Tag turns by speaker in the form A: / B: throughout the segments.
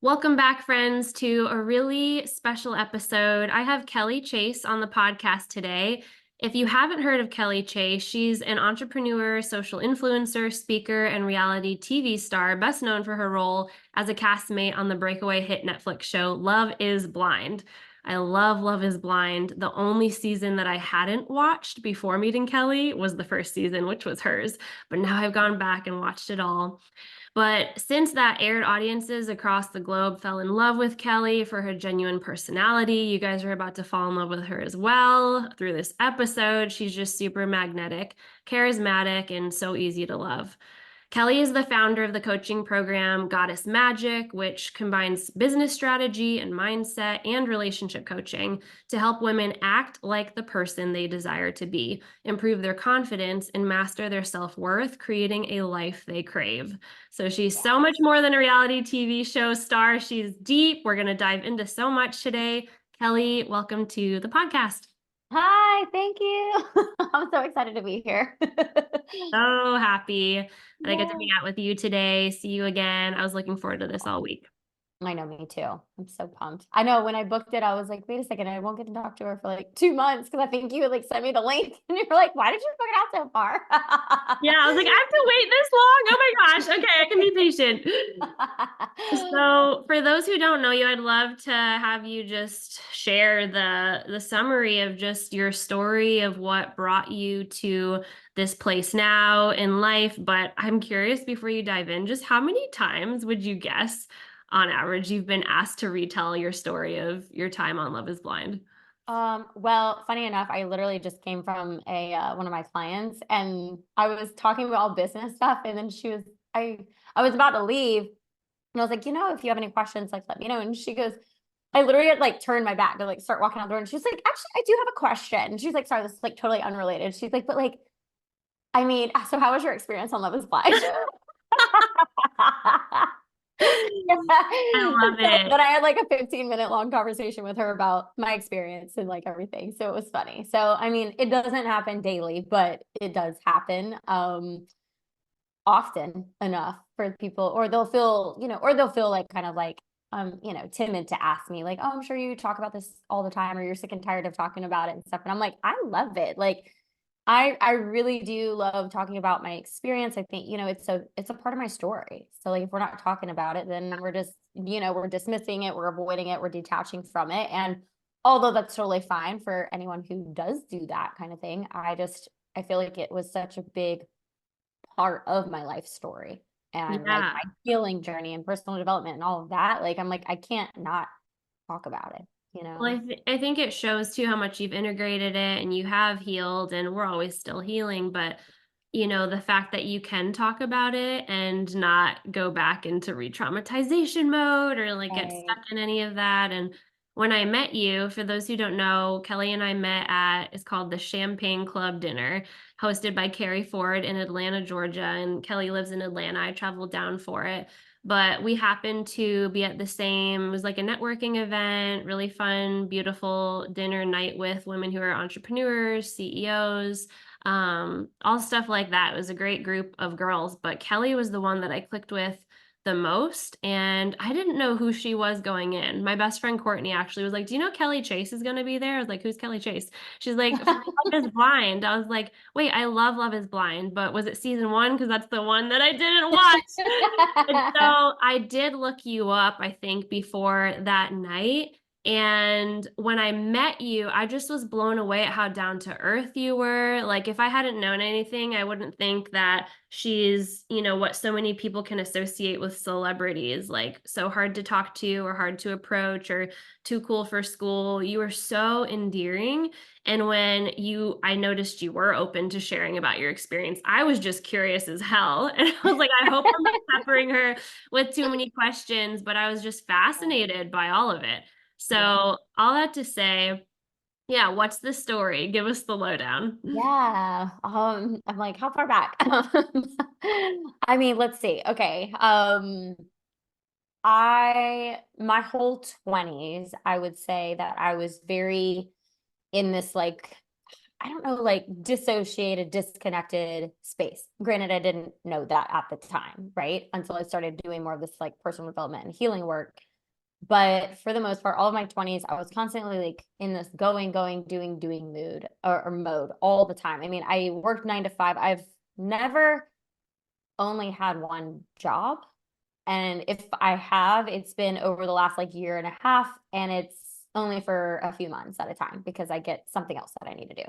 A: Welcome back, friends, to a really special episode. I have Kelly Chase on the podcast today. If you haven't heard of Kelly Chase, she's an entrepreneur, social influencer, speaker, and reality TV star, best known for her role as a castmate on the breakaway hit Netflix show Love is Blind. I love Love is Blind. The only season that I hadn't watched before meeting Kelly was the first season, which was hers. But now I've gone back and watched it all. But since that aired, audiences across the globe fell in love with Kelly for her genuine personality. You guys are about to fall in love with her as well through this episode. She's just super magnetic, charismatic, and so easy to love. Kelly is the founder of the coaching program Goddess Magic, which combines business strategy and mindset and relationship coaching to help women act like the person they desire to be, improve their confidence, and master their self-worth, creating a life they crave. So she's so much more than a reality TV show star. She's deep. We're going to dive into so much today. Kelly, welcome to the podcast.
B: Hi, thank you. I'm so excited to be here.
A: So happy that I get to
B: Yeah.
A: hang out with you today, see you again. I was looking forward to this all week.
B: I know, me too. I'm so pumped. I know when I booked it, I was like, wait a second, I won't get to talk to her for like 2 months because I think you like sent me the link and you're like, why did you book it out so far?
A: Yeah, I was like, I have to wait this long. Oh my gosh. Okay, I can be patient. So, for those who don't know you, I'd love to have you just share the summary of just your story of what brought you to this place now in life. But I'm curious before you dive in, just how many times would you guess on average you've been asked to retell your story of your time on Love is Blind?
B: Well, funny enough, I literally just came from a one of my clients and I was talking about all business stuff and then I was about to leave and I was like, if you have any questions, like let me know. And she goes, I literally had like turned my back to like start walking out the door and she's like, actually, I do have a question. And she's like, sorry, this is like totally unrelated. She's like, but like, I mean, so how was your experience on Love is Blind?
A: I love
B: So
A: it.
B: then I had like a 15-minute long conversation with her about my experience and like everything. So it was funny. So I mean, it doesn't happen daily, but it does happen often enough for people, or they'll feel like kind of like timid to ask me, like, oh, I'm sure you talk about this all the time, or you're sick and tired of talking about it and stuff. And I'm like, I love it. Like I really do love talking about my experience. I think, it's a part of my story. So like if we're not talking about it, then we're just, we're dismissing it, we're avoiding it, we're detaching from it. And although that's totally fine for anyone who does do that kind of thing, I feel like it was such a big part of my life story and like
A: Yeah.
B: my healing journey and personal development and all of that. Like I'm like, I can't not talk about it, you
A: Well,
B: know?
A: I think it shows too how much you've integrated it and you have healed, and we're always still healing. But, the fact that you can talk about it and not go back into re traumatization mode or like get
B: Right.
A: stuck in any of that. And when I met you, for those who don't know, Kelly and I met it's called the Champagne Club Dinner, hosted by Carrie Ford in Atlanta, Georgia. And Kelly lives in Atlanta. I traveled down for it, but we happened to be at the same, it was like a networking event, really fun, beautiful dinner night with women who are entrepreneurs, CEOs, all stuff like that. It was a great group of girls, but Kelly was the one that I clicked with the most, and I didn't know who she was going in. My best friend Courtney actually was like, do you know Kelly Chase is going to be there? I was like, who's Kelly Chase? She's like, from Love is Blind. I was like, wait, I love Love is Blind, but was it season one? Because that's the one that I didn't watch. And so I did look you up, I think, before that night. And when I met you, I just was blown away at how down to earth you were. Like, if I hadn't known anything, I wouldn't think that she's, what so many people can associate with celebrities, like so hard to talk to or hard to approach or too cool for school. You were so endearing. And I noticed you were open to sharing about your experience, I was just curious as hell. And I was like, I hope I'm not peppering her with too many questions, but I was just fascinated by all of it.
B: Yeah.
A: So, all that to say, yeah, what's the story? Give us the lowdown.
B: Yeah. I'm like, how far back? I mean, let's see. Okay. My whole 20s, I would say that I was very in this like, I don't know, like dissociated, disconnected space. Granted, I didn't know that at the time, right? Until I started doing more of this like personal development and healing work. But for the most part, all of my 20s, I was constantly like in this going, doing mood or mode all the time. I mean, I worked 9 to 5. I've never only had one job. And if I have, it's been over the last like year and a half, and it's only for a few months at a time because I get something else that I need to do.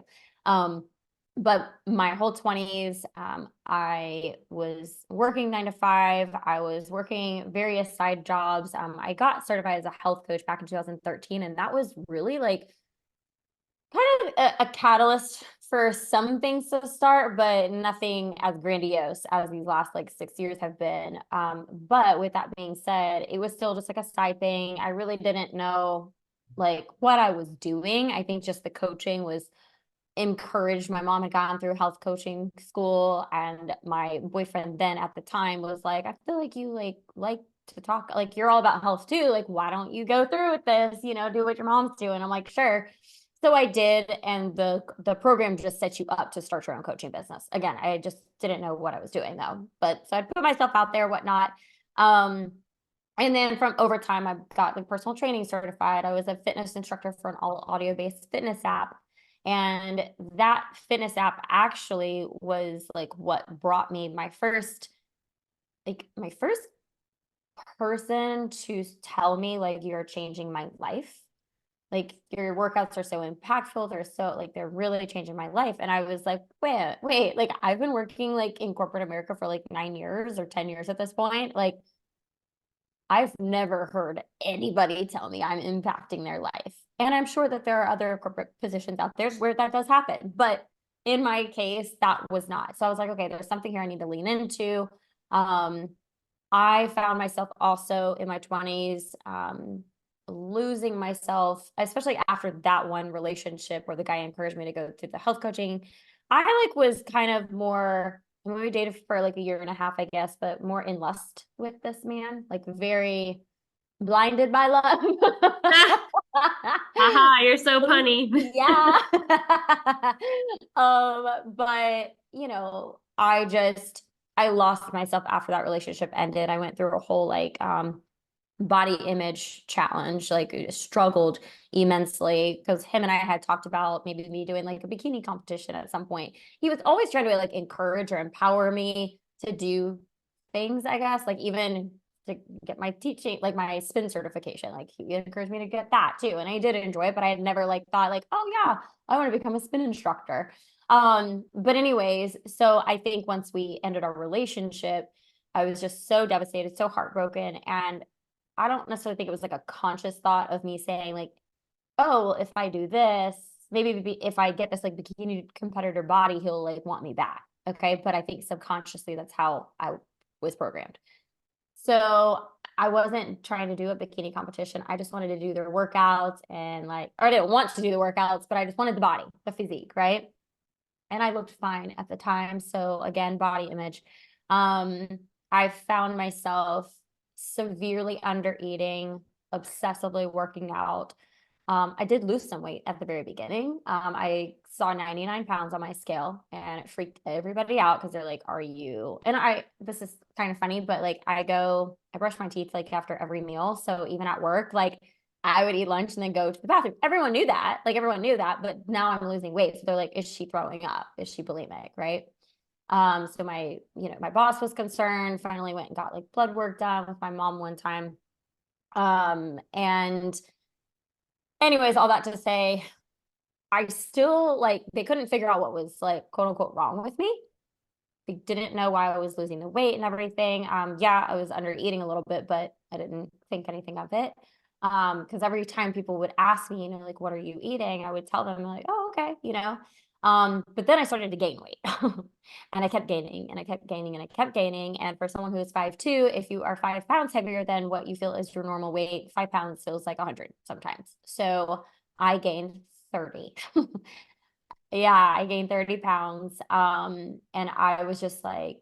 B: Um, but my whole 20s, I was working 9 to 5. I was working various side jobs. I got certified as a health coach back in 2013, and that was really like kind of a catalyst for some things to start, but nothing as grandiose as these last like 6 years have been. But with that being said, it was still just like a side thing. I really didn't know like what I was doing. I think just the coaching was encouraged. My mom had gone through health coaching school, and my boyfriend then at the time was like, I feel like you like to talk, like you're all about health too. Like, why don't you go through with this? Do what your mom's doing. I'm like, sure. So I did, and the program just sets you up to start your own coaching business. Again, I just didn't know what I was doing though. But so I put myself out there, whatnot. Um, and then from over time, I got like personal training certified. I was a fitness instructor for an all audio based fitness app. And that fitness app actually was like what brought me my first person to tell me like you're changing my life. Like your workouts are so impactful. They're so like they're really changing my life. And I was like, wait, like I've been working like in corporate America for like 9 years or 10 years at this point. Like I've never heard anybody tell me I'm impacting their life. And I'm sure that there are other corporate positions out there where that does happen. But in my case, that was not. So I was like, okay, there's something here I need to lean into. Um, I found myself also in my 20s losing myself, especially after that one relationship where the guy encouraged me to go through the health coaching. I like was kind of more, we dated for like a year and a half, I guess, but more in lust with this man, like very blinded by love.
A: Haha, you're so punny.
B: Yeah. But I lost myself after that relationship ended. I went through a whole like body image challenge, like struggled immensely because him and I had talked about maybe me doing like a bikini competition at some point. He was always trying to like encourage or empower me to do things, I guess, like even to get my teaching, like my spin certification. Like he encouraged me to get that too. And I did enjoy it, but I had never like thought like, oh yeah, I want to become a spin instructor. But anyways, so I think once we ended our relationship, I was just so devastated, so heartbroken. And I don't necessarily think it was like a conscious thought of me saying like, oh, well, if I do this, maybe if I get this like bikini competitor body, he'll like want me back. Okay. But I think subconsciously that's how I was programmed. So I wasn't trying to do a bikini competition. I just wanted to do their workouts and like, or I didn't want to do the workouts, but I just wanted the body, the physique, right? And I looked fine at the time. So again, body image. Um, I found myself severely under eating, obsessively working out. I did lose some weight at the very beginning. I saw 99 pounds on my scale, and it freaked everybody out because they're like, are you? And this is kind of funny, but like I brush my teeth like after every meal. So even at work, like I would eat lunch and then go to the bathroom. Everyone knew that. Like everyone knew that, but now I'm losing weight. So they're like, is she throwing up? Is she bulimic? Right. So my boss was concerned, finally went and got like blood work done with my mom one time. And anyways, all that to say, I still like, they couldn't figure out what was like quote unquote wrong with me. They didn't know why I was losing the weight and everything. Yeah, I was under eating a little bit, but I didn't think anything of it. Because every time people would ask me, like, what are you eating? I would tell them like, oh, okay, But then I started to gain weight and I kept gaining and I kept gaining and I kept gaining. And for someone who is 5'2", if you are 5 pounds heavier than what you feel is your normal weight, 5 pounds feels like 100 sometimes. So I gained 30. Yeah, I gained 30 pounds. And I was just like,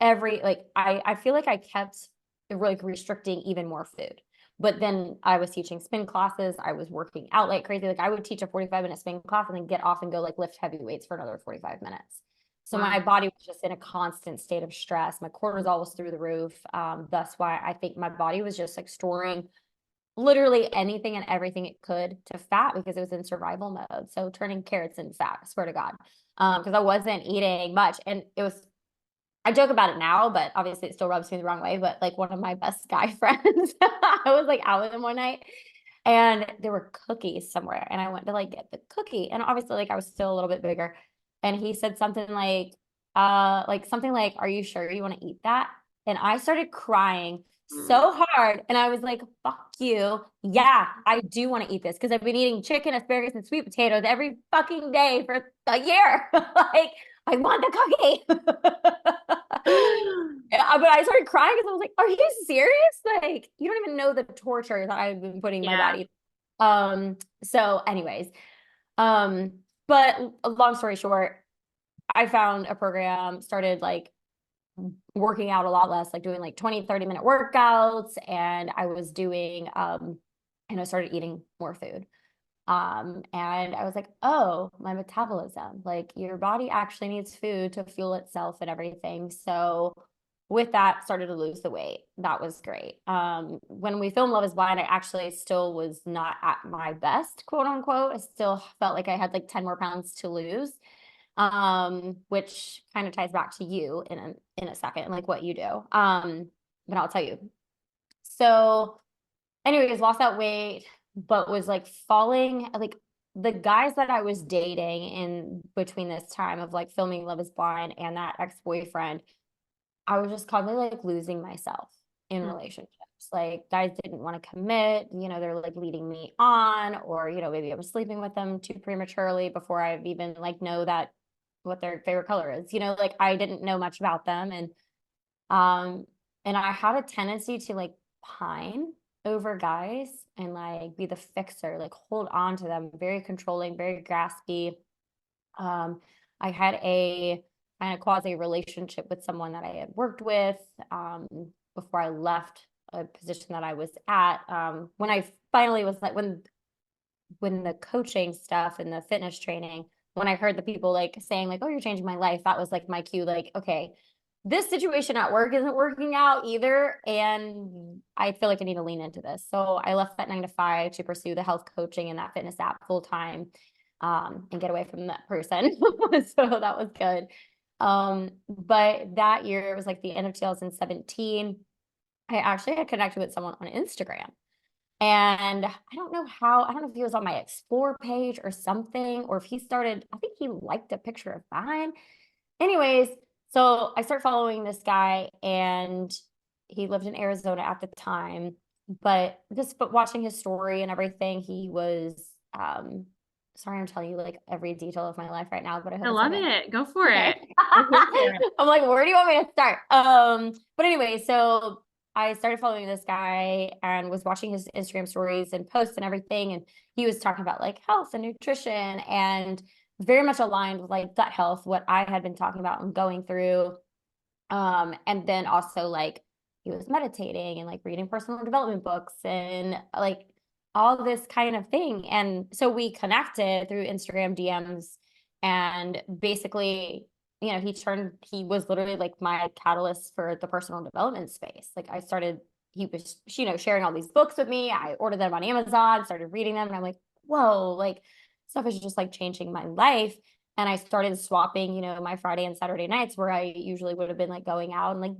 B: I feel like I kept like restricting even more food. But then I was teaching spin classes. I was working out like crazy. Like I would teach a 45-minute spin class and then get off and go like lift heavy weights for another 45 minutes. So my
A: Wow.
B: body was just in a constant state of stress. My cortisol was through the roof. That's why I think my body was just like storing literally anything and everything it could to fat because it was in survival mode. So turning carrots into fat, I swear to God. Because I wasn't eating much. And it was, I joke about it now, but obviously it still rubs me the wrong way. But like one of my best guy friends, I was like out with him one night and there were cookies somewhere. And I went to like get the cookie. And obviously, like I was still a little bit bigger. And he said like something like, "Are you sure you want to eat that?" And I started crying
A: Mm.
B: so hard. And I was like, "Fuck you. Yeah, I do want to eat this because I've been eating chicken, asparagus, and sweet potatoes every fucking day for a year." Like, I want the cookie. Yeah, but I started crying because I was like, "Are you serious? Like, you don't even know the torture that I've been putting my
A: Yeah.
B: body." So anyways, um, but long story short, I found a program, started like working out a lot less, like doing like 20, 30-minute workouts, and I was doing and I started eating more food. And I was like, oh, my metabolism, like your body actually needs food to fuel itself and everything. So with that, started to lose the weight. That was great. When we filmed Love is Blind, I actually still was not at my best, quote unquote. I still felt like I had like 10 more pounds to lose. Which kind of ties back to you in a second, like what you do. But I'll tell you. So anyways, lost that weight, but was like falling like the guys that I was dating in between this time of like filming Love is Blind and that ex-boyfriend, I was just constantly like losing myself in
A: Mm.
B: relationships. Like guys didn't want to commit, they're like leading me on, or maybe I was sleeping with them too prematurely before I've even like know that what their favorite color is. Like I didn't know much about them um and I had a tendency to like pine over guys and like be the fixer, like hold on to them, very controlling, very graspy. I had a kind of quasi relationship with someone that I had worked with um, before I left a position that I was at. When I finally was like, when the coaching stuff and the fitness training, when I heard the people like saying like, "Oh, you're changing my life," that was like my cue. Like, okay, this situation at work isn't working out either, and I feel like I need to lean into this. So I left that 9 to 5 to pursue the health coaching and that fitness app full time, and get away from that person. So that was good. But that year, it was like the end of 2017. I actually had connected with someone on Instagram. And I don't know if he was on my explore page or something, or if he started, I think he liked a picture of mine. Anyways, so I start following this guy, and he lived in Arizona at the time. But watching his story and everything, he was sorry, I'm telling you like every detail of my life right now, but I
A: I
B: hope it's
A: love
B: okay.
A: it. Go for it.
B: Okay.
A: I'm here for it.
B: I'm like, where do you want me to start? But anyway, so I started following this guy and was watching his Instagram stories and posts and everything. And he was talking about like health and nutrition and very much aligned with like gut health, what I had been talking about and going through. And then also like he was meditating and like reading personal development books and like all this kind of thing. And so we connected through Instagram DMs, and basically, he was literally like my catalyst for the personal development space. Like he was, sharing all these books with me. I ordered them on Amazon, started reading them, and I'm like, whoa, like stuff is just like changing my life. And I started swapping, my Friday and Saturday nights where I usually would have been like going out and like,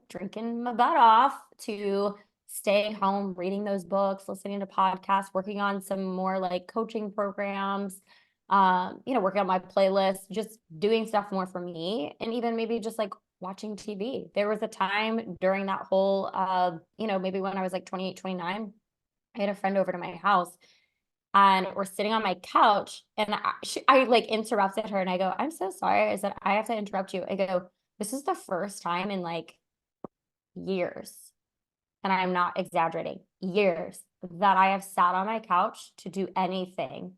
B: drinking my butt off to staying home, reading those books, listening to podcasts, working on some more like coaching programs, working on my playlist, just doing stuff more for me. And even maybe just like watching TV. There was a time during that whole, maybe when I was like 28, 29, I had a friend over to my house and we're sitting on my couch, and I like interrupted her and I go, "I'm so sorry." I said, "I have to interrupt you." I go, "This is the first time in like years, and I'm not exaggerating, years, that I have sat on my couch to do anything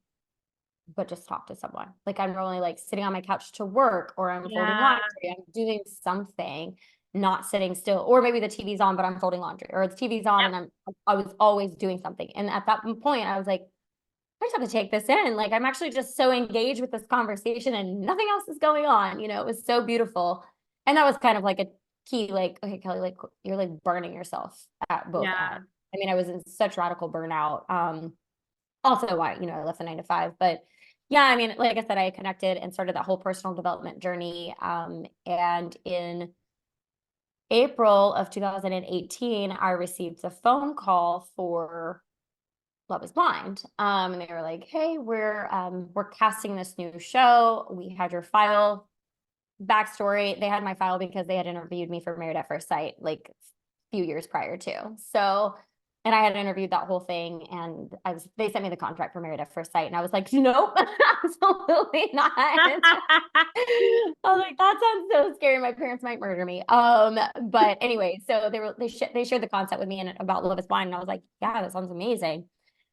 B: but just talk to someone. Like I'm really like sitting on my couch to work, or I'm folding
A: Yeah.
B: laundry, I'm doing something, not sitting still, or maybe the TV's on, but I'm folding laundry, or the TV's on
A: Yep.
B: and I was always doing something." And at that point, I was like, I just have to take this in. Like, I'm actually just so engaged with this conversation and nothing else is going on. It was so beautiful. And that was kind of like a key, like, okay, Kelly, like, you're like burning yourself at both
A: Yeah.
B: ends. I mean, I was in such radical burnout. Also why, I left the 9 to 5, but yeah, I mean, like I said, I connected and started that whole personal development journey. And in April of 2018, I received a phone call for Love is Blind. And they were like, "Hey, we're casting this new show. We had your file." Backstory, they had my file because they had interviewed me for Married at First Sight like a few years prior to. So, and I had interviewed that whole thing, and they sent me the contract for Married at First Sight, and I was like, nope, absolutely not. I was like, that sounds so scary. My parents might murder me. But anyway, so they shared the concept with me and about Love is Blind, and I was like, yeah, that sounds amazing.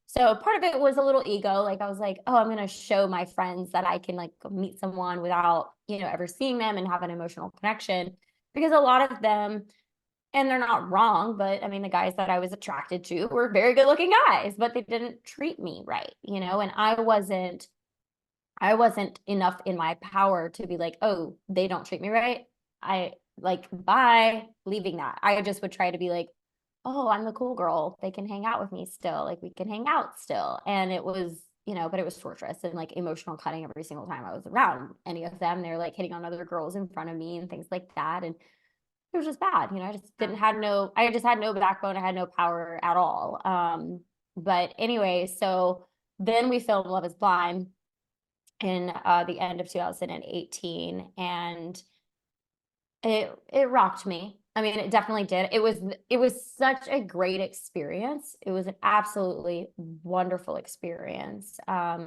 B: So part of it was a little ego. Like I was like, oh, I'm going to show my friends that I can like meet someone without, ever seeing them and have an emotional connection. Because a lot of them, and they're not wrong, but I mean, the guys that I was attracted to were very good looking guys, but they didn't treat me right, and I wasn't enough in my power to be like, oh, they don't treat me right. I like, bye, leaving that. I just would try to be like, oh, I'm the cool girl. They can hang out with me still. Like we can hang out still. And it was, but it was torturous and like emotional cutting every single time I was around any of them. They're like hitting on other girls in front of me and things like that. And it was just bad. I just had no backbone. I had no power at all. But anyway, so then we filmed Love is Blind in the end of 2018, and it rocked me. I mean, it definitely did. It was such a great experience. It was an absolutely wonderful experience. I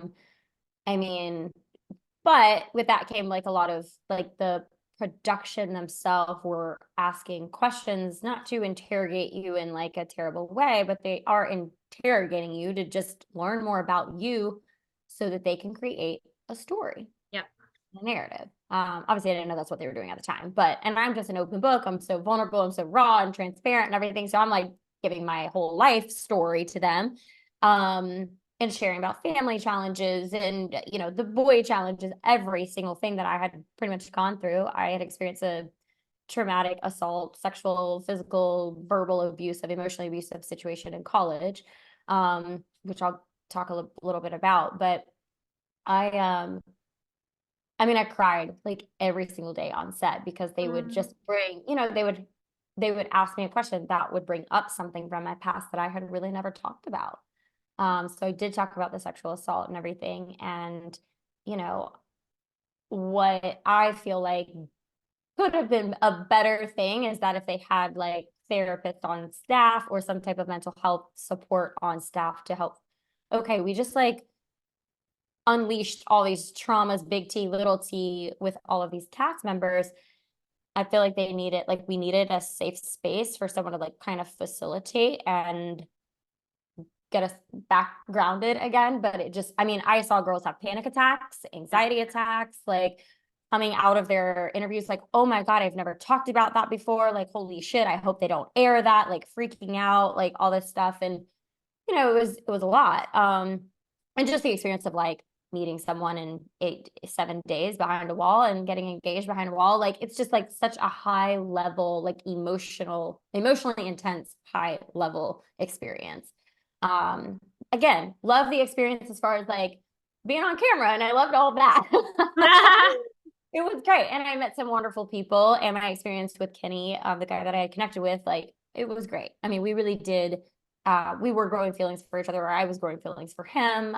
B: mean, but with that came like a lot of like the production themselves were asking questions, not to interrogate you in like a terrible way, but they are interrogating you to just learn more about you so that they can create a story,
A: Yep.
B: a narrative. Obviously I didn't know that's what they were doing at the time, and I'm just an open book. I'm so vulnerable, I'm so raw and transparent and everything. So I'm like giving my whole life story to them. And sharing about family challenges and, the boy challenges, every single thing that I had pretty much gone through. I had experienced a traumatic assault, sexual, physical, verbal abusive, emotionally abusive situation in college, which I'll talk a little bit about. But I I mean, I cried like every single day on set because they would
A: Mm.
B: just bring, they would ask me a question that would bring up something from my past that I had really never talked about. So I did talk about the sexual assault and everything. And, you know, what I feel like could have been a better thing is that if they had like therapists on staff or some type of mental health support on staff to help. Okay, we just like unleashed all these traumas, big T, little t, with all of these cast members. I feel like we needed a safe space for someone to like kind of facilitate and get us back grounded again. But I mean, I saw girls have panic attacks,
A: Yep.
B: anxiety attacks, like coming out of their interviews, like, oh my God, I've never talked about that before. Like, holy shit, I hope they don't air that, like freaking out, like all this stuff. And, it was a lot. And just the experience of like meeting someone in 7 days behind a wall and getting engaged behind a wall. Like, it's just like such a high level, like emotionally intense, high level experience. Um, Again, love the experience as far as like being on camera, and I loved all of that. It was great. And I met some wonderful people, and my experience with Kenny, the guy that I had connected with, like it was great. I mean, we really did. We were growing feelings for each other, or I was growing feelings for him.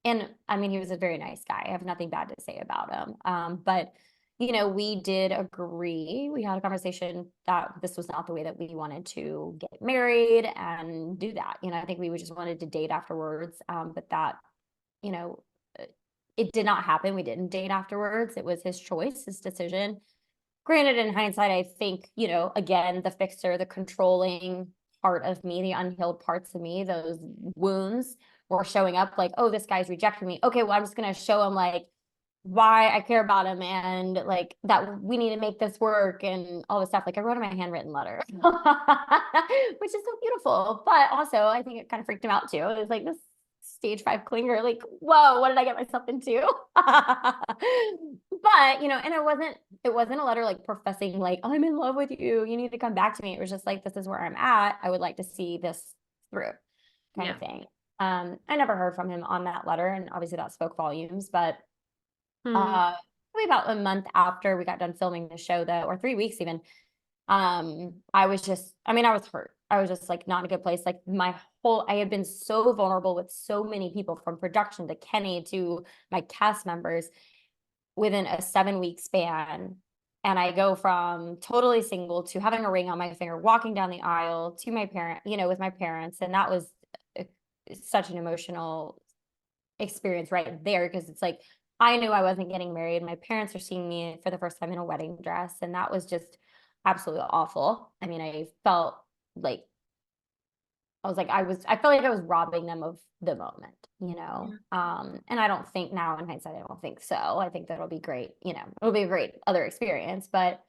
B: And I mean, he was a very nice guy. I have nothing bad to say about him. But we did agree. We had a conversation that this was not the way that we wanted to get married and do that. I think we just wanted to date afterwards. But that, you know, it did not happen. We didn't date afterwards. It was his choice, his decision. Granted, in hindsight, I think, again, the fixer, the controlling part of me, the unhealed parts of me, those wounds were showing up like, oh, this guy's rejecting me. Okay, well, I'm just going to show him like why I care about him and like that we need to make this work and all this stuff. Like I wrote him a handwritten letter, which is so beautiful. But also, I think it kind of freaked him out too. It was like, this stage 5 clinger. Like, whoa, what did I get myself into? But, and it wasn't a letter like professing like, I'm in love with you. You need to come back to me. It was just like, this is where I'm at. I would like to see this through kind
A: Yeah.
B: of thing. I never heard from him on that letter, and obviously that spoke volumes, but
A: Hmm.
B: uh probably about a month after we got done filming the show though, or 3 weeks even, I was hurt. I was just like not in a good place. Like I had been so vulnerable with so many people from production to Kenny to my cast members within a 7 week span. And I go from totally single to having a ring on my finger, walking down the aisle to my parent, with my parents. And that was uh, such an emotional experience right there, because it's like I knew I wasn't getting married. My parents are seeing me for the first time in a wedding dress, and that was just absolutely awful. I mean, like I felt like I was robbing them of the moment,
A: Yeah.
B: And I don't think now in hindsight, I don't think so. I think that'll be great, it'll be a great other experience, but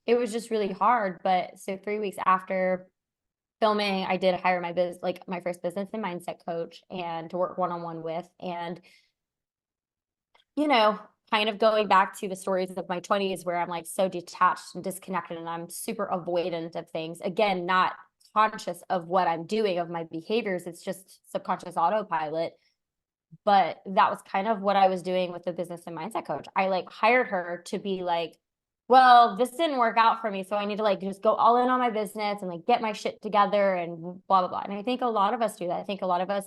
B: it was just really hard. But so 3 weeks after filming, I did hire my first business and mindset coach and to work one-on-one with. And you know, kind of going back to the stories of my 20s where I'm like so detached and disconnected and I'm super avoidant of things. Again, not conscious of what I'm doing, of my behaviors. It's just subconscious autopilot. But that was kind of what I was doing with the business and mindset coach. I like hired her to be like, well, this didn't work out for me. So I need to like just go all in on my business and like get my shit together and blah, blah, blah. And I think a lot of us do that. I think a lot of us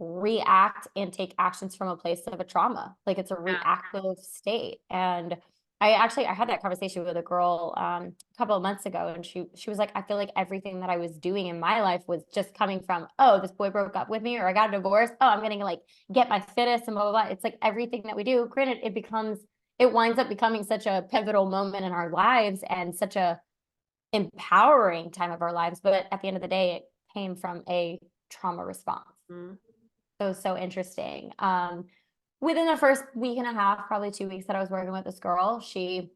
B: react and take actions from a place of a trauma. Like it's a
A: Yeah.
B: reactive state. And I had that conversation with a girl a couple of months ago, and she was like, I feel like everything that I was doing in my life was just coming from, oh, this boy broke up with me, or I got a divorce. Oh, I'm gonna like get my fittest and blah blah blah. It's like everything that we do. Granted, it winds up becoming such a pivotal moment in our lives and such a empowering time of our lives. But at the end of the day, it came from a trauma response.
A: Mm.
B: So so interesting. Within the first week and a half, probably 2 weeks that I was working with this girl, she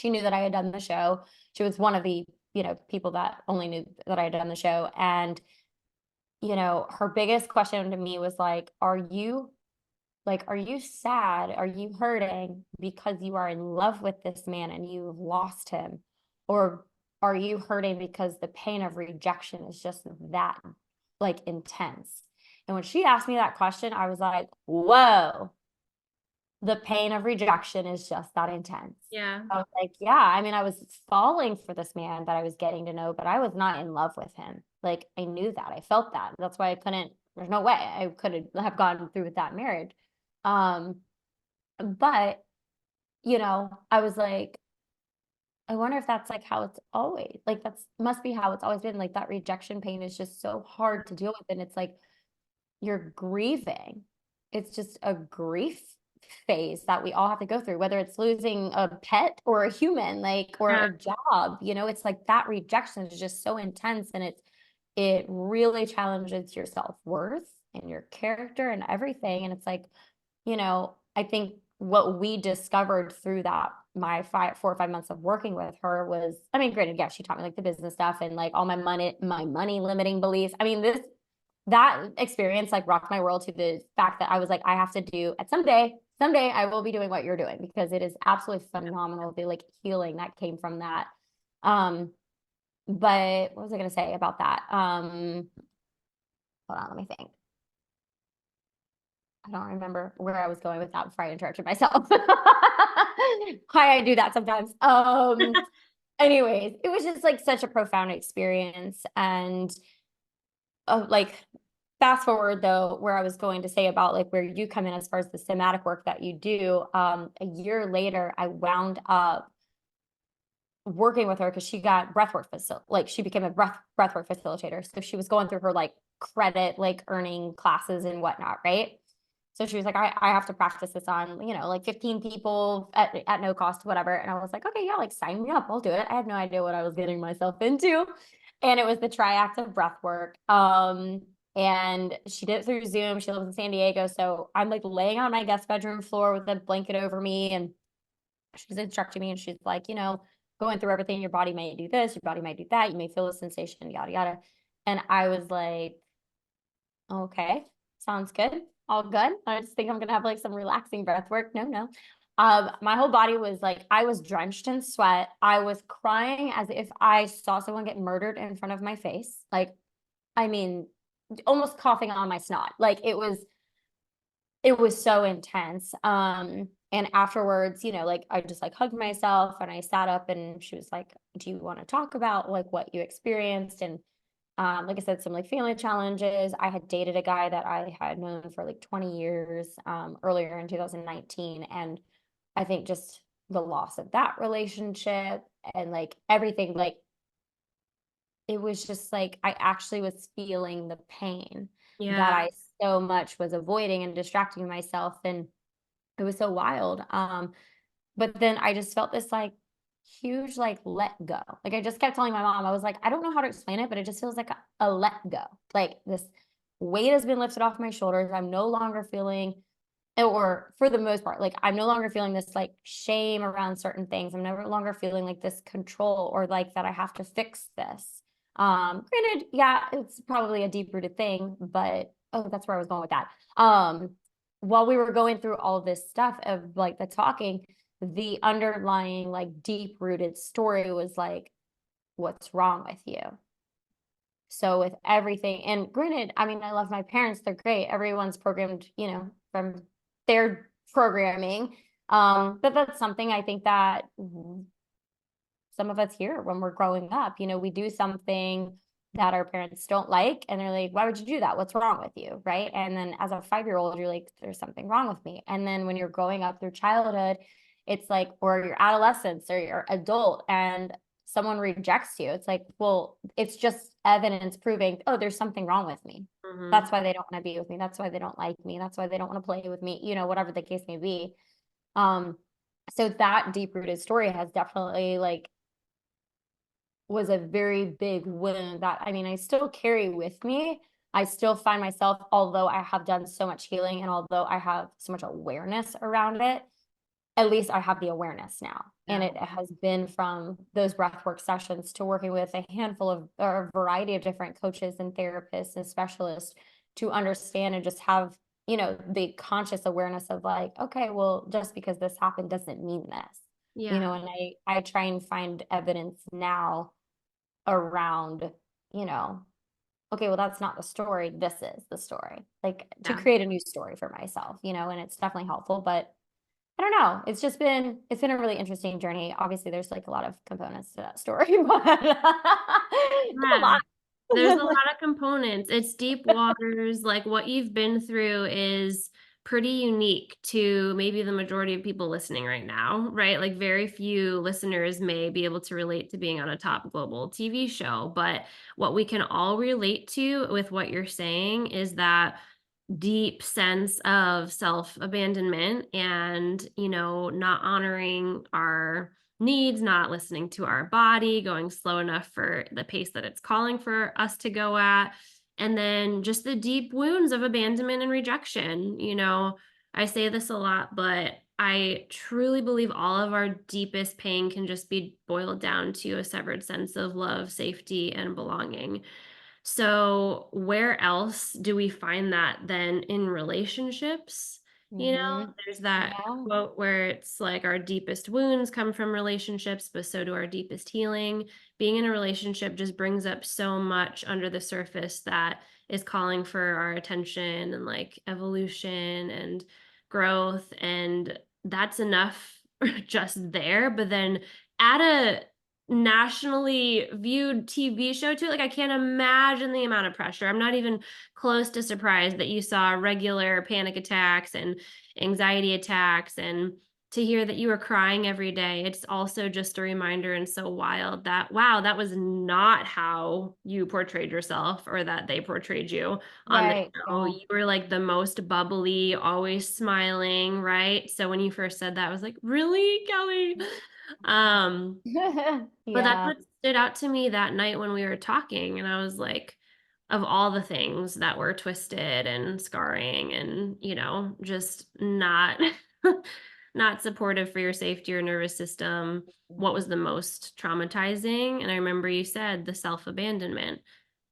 B: knew that I had done the show. She was one of the, people that only knew that I had done the show. And, her biggest question to me was are you sad? Are you hurting because you are in love with this man and you've lost him? Or are you hurting because the pain of rejection is just that like intense? And when she asked me that question, I was like, whoa, the pain of rejection is just that intense.
A: Yeah.
B: I was like, yeah, I mean, I was falling for this man that I was getting to know, but I was not in love with him. Like, I knew that. I felt that. That's why there's no way I could have gone through with that marriage. Um, but, I was like, I wonder if that's like how it's always like that's must be how it's always been. Like that rejection pain is just so hard to deal with. And it's like you're grieving. It's just a grief phase that we all have to go through, whether it's losing a pet or a human, like, or
A: Yeah.
B: a job, it's like that rejection is just so intense, and it really challenges your self-worth and your character and everything. And it's like, I think what we discovered through that, my 4 or 5 months of working with her was, I mean, granted, yeah, she taught me like the business stuff and like all my money limiting beliefs. I mean, that experience like rocked my world to the fact that I was like, I have to do at someday I will be doing what you're doing, because it is absolutely phenomenal. The like healing that came from that. Um, but what was I going to say about that? Hold on, let me think. I don't remember where I was going with that before I interrupted myself. Why I do that sometimes. Anyways, it was just like such a profound experience. And like fast forward though, where I was going to say about like where you come in as far as the somatic work that you do, a year later, I wound up working with her because she got like she became a breathwork facilitator. So she was going through her like credit, like earning classes and whatnot, right? So she was like, I have to practice this on, like 15 people at no cost, whatever. And I was like, okay, yeah, like sign me up. I'll do it. I had no idea what I was getting myself into. And it was the triactive breath work. And she did it through Zoom. She lives in San Diego. So I'm like laying on my guest bedroom floor with a blanket over me. And she's instructing me, and she's like, going through everything. Your body may do this, your body might do that. You may feel a sensation, yada, yada. And I was like, okay. Sounds good. All good. I just think I'm gonna have like some relaxing breath work. No, no. My whole body was like, I was drenched in sweat. I was crying as if I saw someone get murdered in front of my face. Like, I mean, almost coughing on my snot. Like it was so intense. And afterwards, like I just like hugged myself and I sat up and she was like, do you want to talk about like what you experienced? And like I said, some like family challenges. I had dated a guy that I had known for like 20 years earlier in 2019. And I think just the loss of that relationship and like everything, like it was just like I actually was feeling the pain that
A: Yeah.
B: I so much was avoiding and distracting myself. And it was so wild. But then I just felt this like huge like let go. Like I just kept telling my mom, I was like, I don't know how to explain it, but it just feels like a let go. Like this weight has been lifted off my shoulders. I'm no longer feeling, or for the most part, like I'm no longer feeling this like shame around certain things. I'm no longer feeling like this control or like that I have to fix this. Granted, yeah, it's probably a deep rooted thing, but oh, that's where I was going with that. While we were going through all of this stuff of like the talking, the underlying like deep rooted story was like, what's wrong with you? So with everything, and granted, I mean, I love my parents, they're great. Everyone's programmed, from their programming. But that's something I think that some of us hear when we're growing up. We do something that our parents don't like, and they're like, why would you do that? What's wrong with you? Right. And then as a 5-year-old, you're like, there's something wrong with me. And then when you're growing up through childhood, it's like, or your adolescence or your adult, and someone rejects you. It's like, well, it's just evidence proving, oh, there's something wrong with me.
A: Hmm.
B: That's why they don't want to be with me. That's why they don't like me. That's why they don't want to play with me, whatever the case may be. Um, so that deep rooted story has definitely like was a very big wound that I mean, I still carry with me. I still find myself, although I have done so much healing and although I have so much awareness around it, at least I have the awareness now. And
A: Yeah.
B: it has been from those breathwork sessions to working with a handful of or a variety of different coaches and therapists and specialists to understand and just have, the conscious awareness of like, okay, well, just because this happened doesn't mean this.
A: Yeah.
B: And I try and find evidence now around, you know, okay, well, that's not the story. This is the story. Like to
A: Yeah.
B: create a new story for myself, and it's definitely helpful. But I don't know. It's been a really interesting journey. Obviously, there's like a lot of components to that story, but a
A: Yeah.
B: lot.
A: There's a lot of components. It's deep waters. Like what you've been through is pretty unique to maybe the majority of people listening right now, right? Like very few listeners may be able to relate to being on a top global TV show, but what we can all relate to with what you're saying is that deep sense of self abandonment and, not honoring our needs, not listening to our body, going slow enough for the pace that it's calling for us to go at. And then just the deep wounds of abandonment and rejection. I say this a lot, but I truly believe all of our deepest pain can just be boiled down to a severed sense of love, safety, and belonging. So, where else do we find that then in relationships?
B: Mm-hmm.
A: There's that
B: Yeah.
A: quote where it's like our deepest wounds come from relationships, but so do our deepest healing. Being in a relationship just brings up so much under the surface that is calling for our attention and like evolution and growth. And that's enough just there. But then add a nationally viewed TV show to it. Like I can't imagine the amount of pressure. I'm not even close to surprised that you saw regular panic attacks and anxiety attacks, and to hear that you were crying every day. It's also just a reminder and so wild that wow, that was not how you portrayed yourself or that they portrayed you on the
B: Right.
A: show.
B: Yeah.
A: You were like the most bubbly, always smiling, right? So when you first said that, I was like, "Really, Kelly?" Um but that's
B: Yeah.
A: what stood out to me that night when we were talking. And I was like, of all the things that were twisted and scarring and, just not not supportive for your safety or nervous system, what was the most traumatizing? And I remember you said the self-abandonment.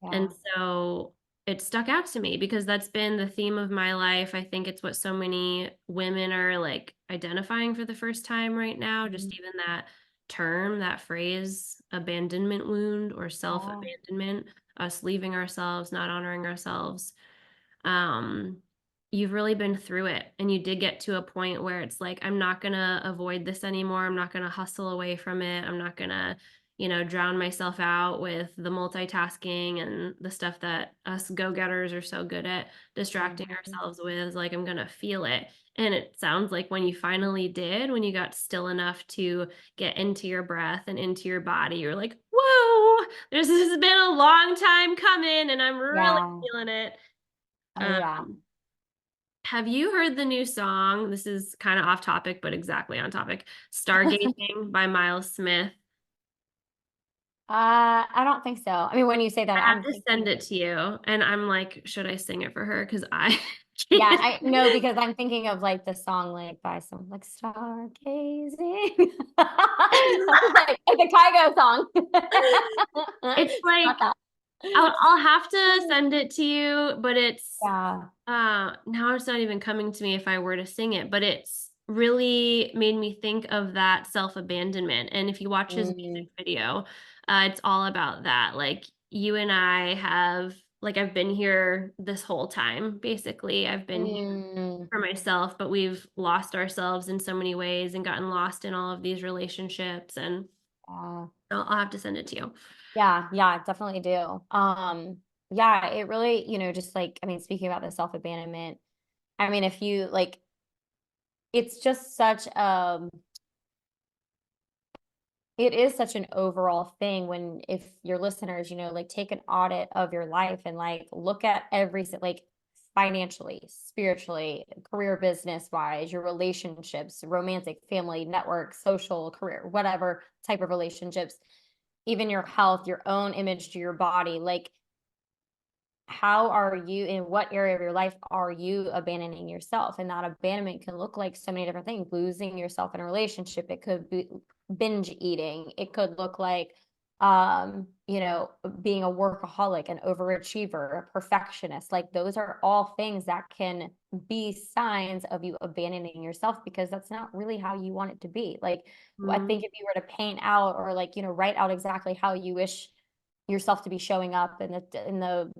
A: And
B: Yeah.
A: so it stuck out to me because that's been the theme of my life. I think it's what so many women are like identifying for the first time right now.
B: Mhm.
A: Just even that term, that phrase, abandonment wound or self
B: Yeah.
A: abandonment, us leaving ourselves, not honoring ourselves. um, you've really been through it and you did get to a point where it's like, I'm not going to avoid this anymore. I'm not going to hustle away from it. I'm not going to, drown myself out with the multitasking and the stuff that us go-getters are so good at distracting
B: Mhm.
A: ourselves with. Like, I'm going to feel it. And it sounds like when you finally did, when you got still enough to get into your breath and into your body, you're like, whoa, this has been a long time coming and I'm really
B: Yeah.
A: feeling it.
B: Oh
A: Um,
B: yeah.
A: have you heard the new song? This is kind of off topic, but exactly on topic. Stargazing by Miles Smith.
B: I don't think so. I mean, when you say that,
A: I
B: I'm
A: have to send
B: thinking,
A: it to you. And I'm like, should I sing it for her? Because I
B: yeah,
A: can't.
B: I know because I'm thinking of like the song like by some like stargazing. Like a Kygo song.
A: It's
B: Not
A: like
B: that.
A: I'll have to send it to you, but it's
B: Yeah.
A: now it's not even coming to me if I were to sing it, but it's really made me think of that self-abandonment. And if you watch his
B: Mm,
A: music video, it's all about that. Like you and I have like I've been here this whole time, basically. I've been here
B: mm,
A: for myself, but we've lost ourselves in so many ways and gotten lost in all of these relationships. And
B: yeah.
A: I'll have to send it to you.
B: Yeah, yeah, definitely do. Yeah, it really, just like, I mean, speaking about the self-abandonment, I mean, if you like, it's just such it is such an overall thing when if your listeners, like take an audit of your life and like look at like financially, spiritually, career business wise, your relationships, romantic, family, network, social, career, whatever type of relationships, even your health, your own image to your body, like how are you in what area of your life are you abandoning yourself? And that abandonment can look like so many different things. Losing yourself in a relationship, it could be binge eating, it could look like being a workaholic, an overachiever, a perfectionist. Like those are all things that can be signs of you abandoning yourself because that's not really how you want it to be. Like I
A: Mm,
B: think if you were to paint out or like, write out exactly how you wish yourself to be showing up in the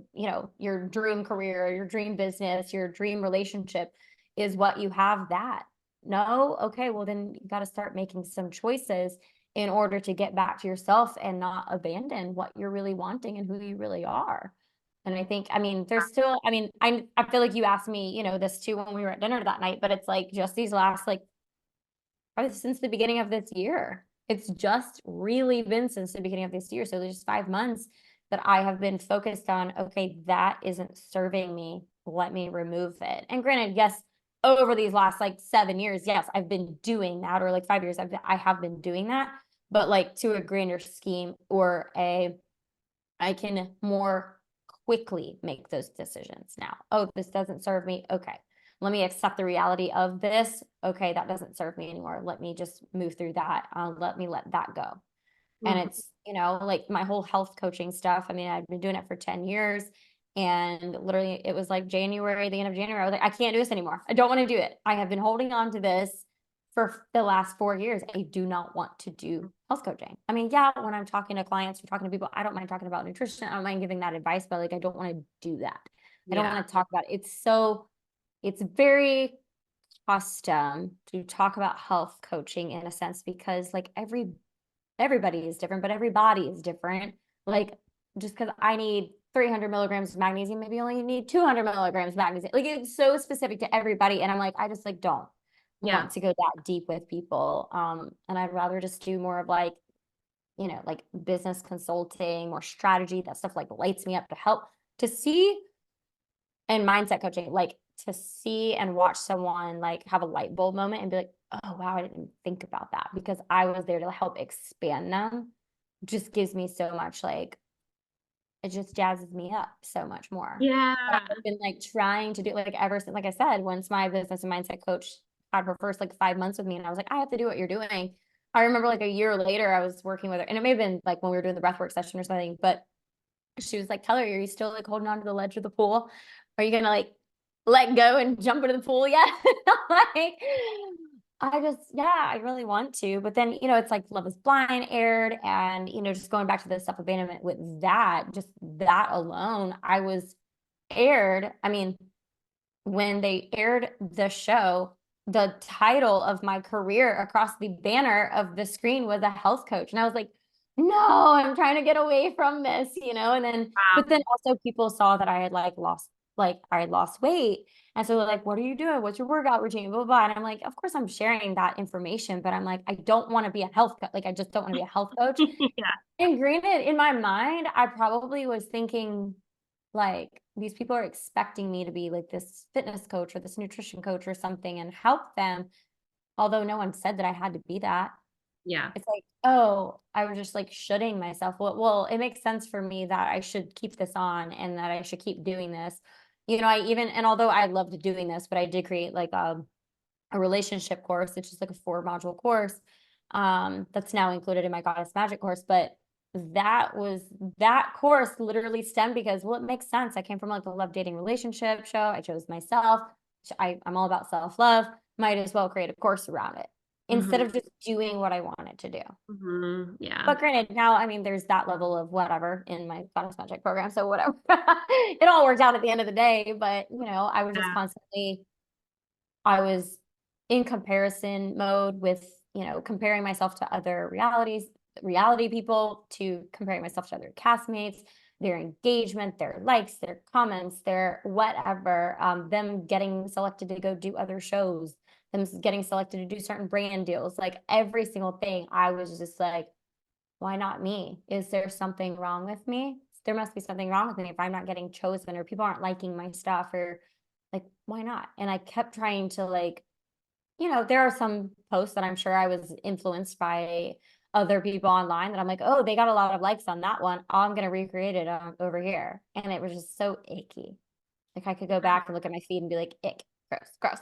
B: your dream career, your dream business, your dream relationship is what you have that. No, okay, well then you got to start making some choices in order to get back to yourself and not abandon what you're really wanting and who you really are. And I think, I mean, there's still, I mean, I feel like you asked me, this too when we were at dinner that night, but it's like just these last like probably since the beginning of this year. It's just really been since the beginning of this year. So there's just 5 months that I have been focused on, okay, that isn't serving me. Let me remove it. And granted, yes, over these last like 7 years, yes, I've been doing that, or like 5 years, I have been doing that, but like to a grander scheme or I can more quickly make those decisions now. Oh, this doesn't serve me. Okay. Let me accept the reality of this. Okay, that doesn't serve me anymore. Let me just move through that. Let me let that go. And
A: mhm.
B: it's, like my whole health coaching stuff. I mean, I've been doing it for 10 years. And literally, it was like January, the end of January. I was like, I can't do this anymore. I don't want to do it. I have been holding on to this for the last 4 years. I do not want to do health coaching. I mean, yeah, when I'm talking to clients or talking to people, I don't mind talking about nutrition. I don't mind giving that advice, but like, I don't want to do that. I don't
A: Yeah.
B: want to talk about it. It's very custom to talk about health coaching in a sense because like everybody is different, but every body is different. Like just because I need 300 milligrams of magnesium, maybe only need 200 milligrams of magnesium. Like it's so specific to everybody. And I'm like, I just like don't
A: Yeah.
B: want to go that deep with people. And I'd rather just do more of like, like business consulting, more strategy, that stuff like lights me up to help to see and mindset coaching, like to see and watch someone like have a light bulb moment and be like, oh wow, I didn't think about that because I was there to help expand them just gives me so much like it just jazzes me up so much more. But
A: Yeah.
B: I've been like trying to do like ever since, like I said, once my business and mindset coach had her first like 5 months with me, and I was like, I have to do what you're doing. I remember like a year later, I was working with her, and it may have been like when we were doing the breathwork session or something, but She was like, Keller, are you still like holding on to the ledge of the pool? Are you gonna like let go and jump into the pool yet? Like, I just, yeah, I really want to. But then, it's like Love is Blind aired, and, just going back to the self abandonment with that, just that alone, I was aired. I mean, when they aired the show, the title of my career across the banner of the screen was a health coach. And I was like, no, I'm trying to get away from this, and then,
A: Wow.
B: but then also people saw that I had I had lost weight. And so they're like, what are you doing? What's your workout routine? Blah, blah, blah. And I'm like, of course I'm sharing that information, but I'm like, I don't want to be a health coach. Like, I just don't want to be a health coach.
A: Yeah.
B: And granted, in my mind, I probably was thinking, like, these people are expecting me to be like this fitness coach or this nutrition coach or something and help them. Although no one said that I had to be that.
A: Yeah.
B: It's like, oh, I was just like shoulding myself. Well, it makes sense for me that I should keep this on and that I should keep doing this. And although I loved doing this, but I did create like a relationship course, which is like a 4 module course, that's now included in my Goddess Magic course. But that course literally stemmed because, well, it makes sense. I came from like a love dating relationship show. I chose myself. I'm all about self-love. Might as well create a course around it instead of
A: Hmm.
B: just doing what I wanted to do.
A: Hmm. Yeah.
B: But granted, now, I mean, there's that level of whatever in my Goddess Magic program. So whatever. It all worked out at the end of the day. But, I was just
A: Yeah.
B: constantly, I was in comparison mode with, comparing myself to other reality people, to comparing myself to other castmates, their engagement, their likes, their comments, their whatever, them getting selected to go do other shows, them getting selected to do certain brand deals, like every single thing. I was just like, why not me? Is there something wrong with me? There must be something wrong with me if I'm not getting chosen or people aren't liking my stuff, or like, why not? And I kept trying to like, there are some posts that I'm sure I was influenced by other people online that I'm like, oh, they got a lot of likes on that one. Oh, I'm going to recreate it over here. And it was just so icky. Like, I could go back and look at my feed and be like, ick, gross, gross.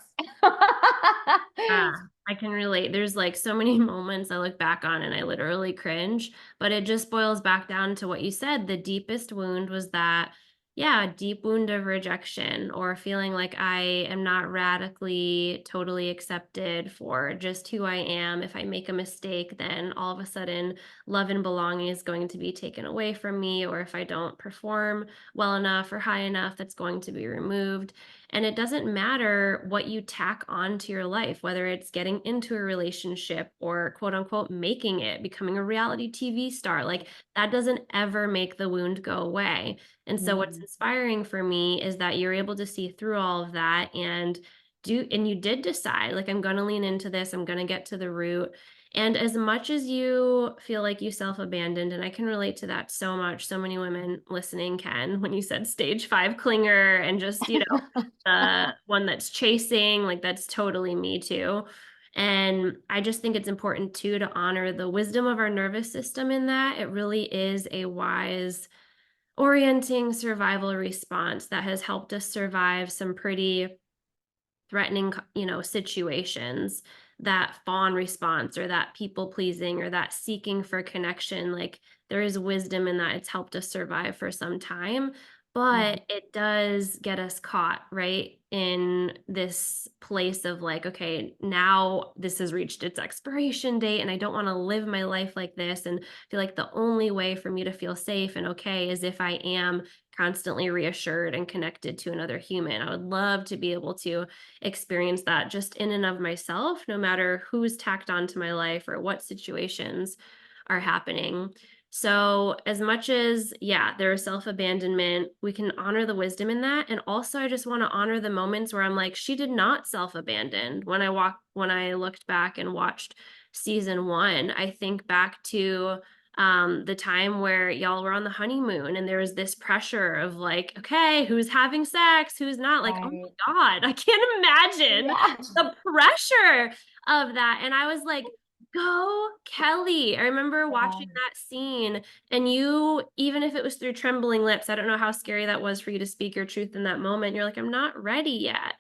A: I can relate. There's like so many moments I look back on and I literally cringe, but it just boils back down to what you said. The deepest wound was that, yeah, deep wound of rejection or feeling like I am not radically, totally accepted for just who I am. If I make a mistake, then all of a sudden love and belonging is going to be taken away from me. Or if I don't perform well enough or high enough, that's going to be removed. And it doesn't matter what you tack onto your life, whether it's getting into a relationship or quote unquote making it, becoming a reality TV star. Like that doesn't ever make the wound go away. And so what's
B: Mhm.
A: inspiring for me is that you're able to see through all of that and you did decide, like, I'm going to lean into this, I'm going to get to the root. And as much as you feel like you self abandoned, and I can relate to that so much, so many women listening can, when you said stage 5 clinger and just, the one that's chasing, like that's totally me too. And I just think it's important too to honor the wisdom of our nervous system in that. It really is a wise orienting survival response that has helped us survive some pretty threatening, situations. That fawn response or that people pleasing or that seeking for connection, like there is wisdom in that. It's helped us survive for some time,
B: Mhm.
A: but it does get us caught right in this place of like, okay, now this has reached its expiration date and I don't want to live my life like this and feel like the only way for me to feel safe and okay is if I am constantly reassured and connected to another human. I would love to be able to experience that just in and of myself, no matter who's tacked onto my life or what situations are happening. So, as much as, yeah, there is self abandonment, we can honor the wisdom in that. And also, I just want to honor the moments where I'm like, she did not self abandon. When I looked back and watched season 1, I think back to the time where y'all were on the honeymoon and there was this pressure of like, okay, who's having sex, who's not, like, oh
B: Right.
A: my God, I can't imagine
B: Yeah.
A: the pressure of that. And I was like, go Kelly. I remember
B: Yeah.
A: watching that scene and you, even if it was through trembling lips, I don't know how scary that was for you to speak your truth in that moment. You're like, I'm not ready yet.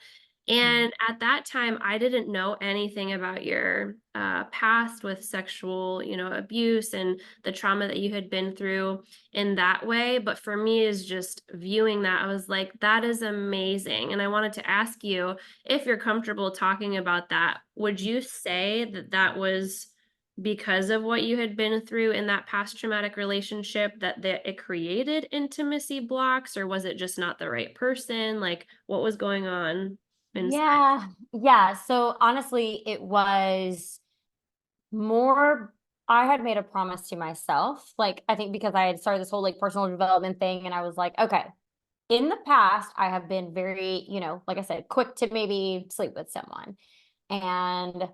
A: And at that time, I didn't know anything about your past with sexual, abuse and the trauma that you had been through in that way. But for me, is just viewing that, I was like, that is amazing. And I wanted to ask you if you're comfortable talking about that. Would you say that that was because of what you had been through in that past traumatic relationship that it created intimacy blocks, or was it just not the right person? Like, what was going on inside?
B: Yeah. Yeah. So honestly, it was more, I had made a promise to myself. Like, I think because I had started this whole like personal development thing, and I was like, okay, in the past, I have been very, like I said, quick to maybe sleep with someone. And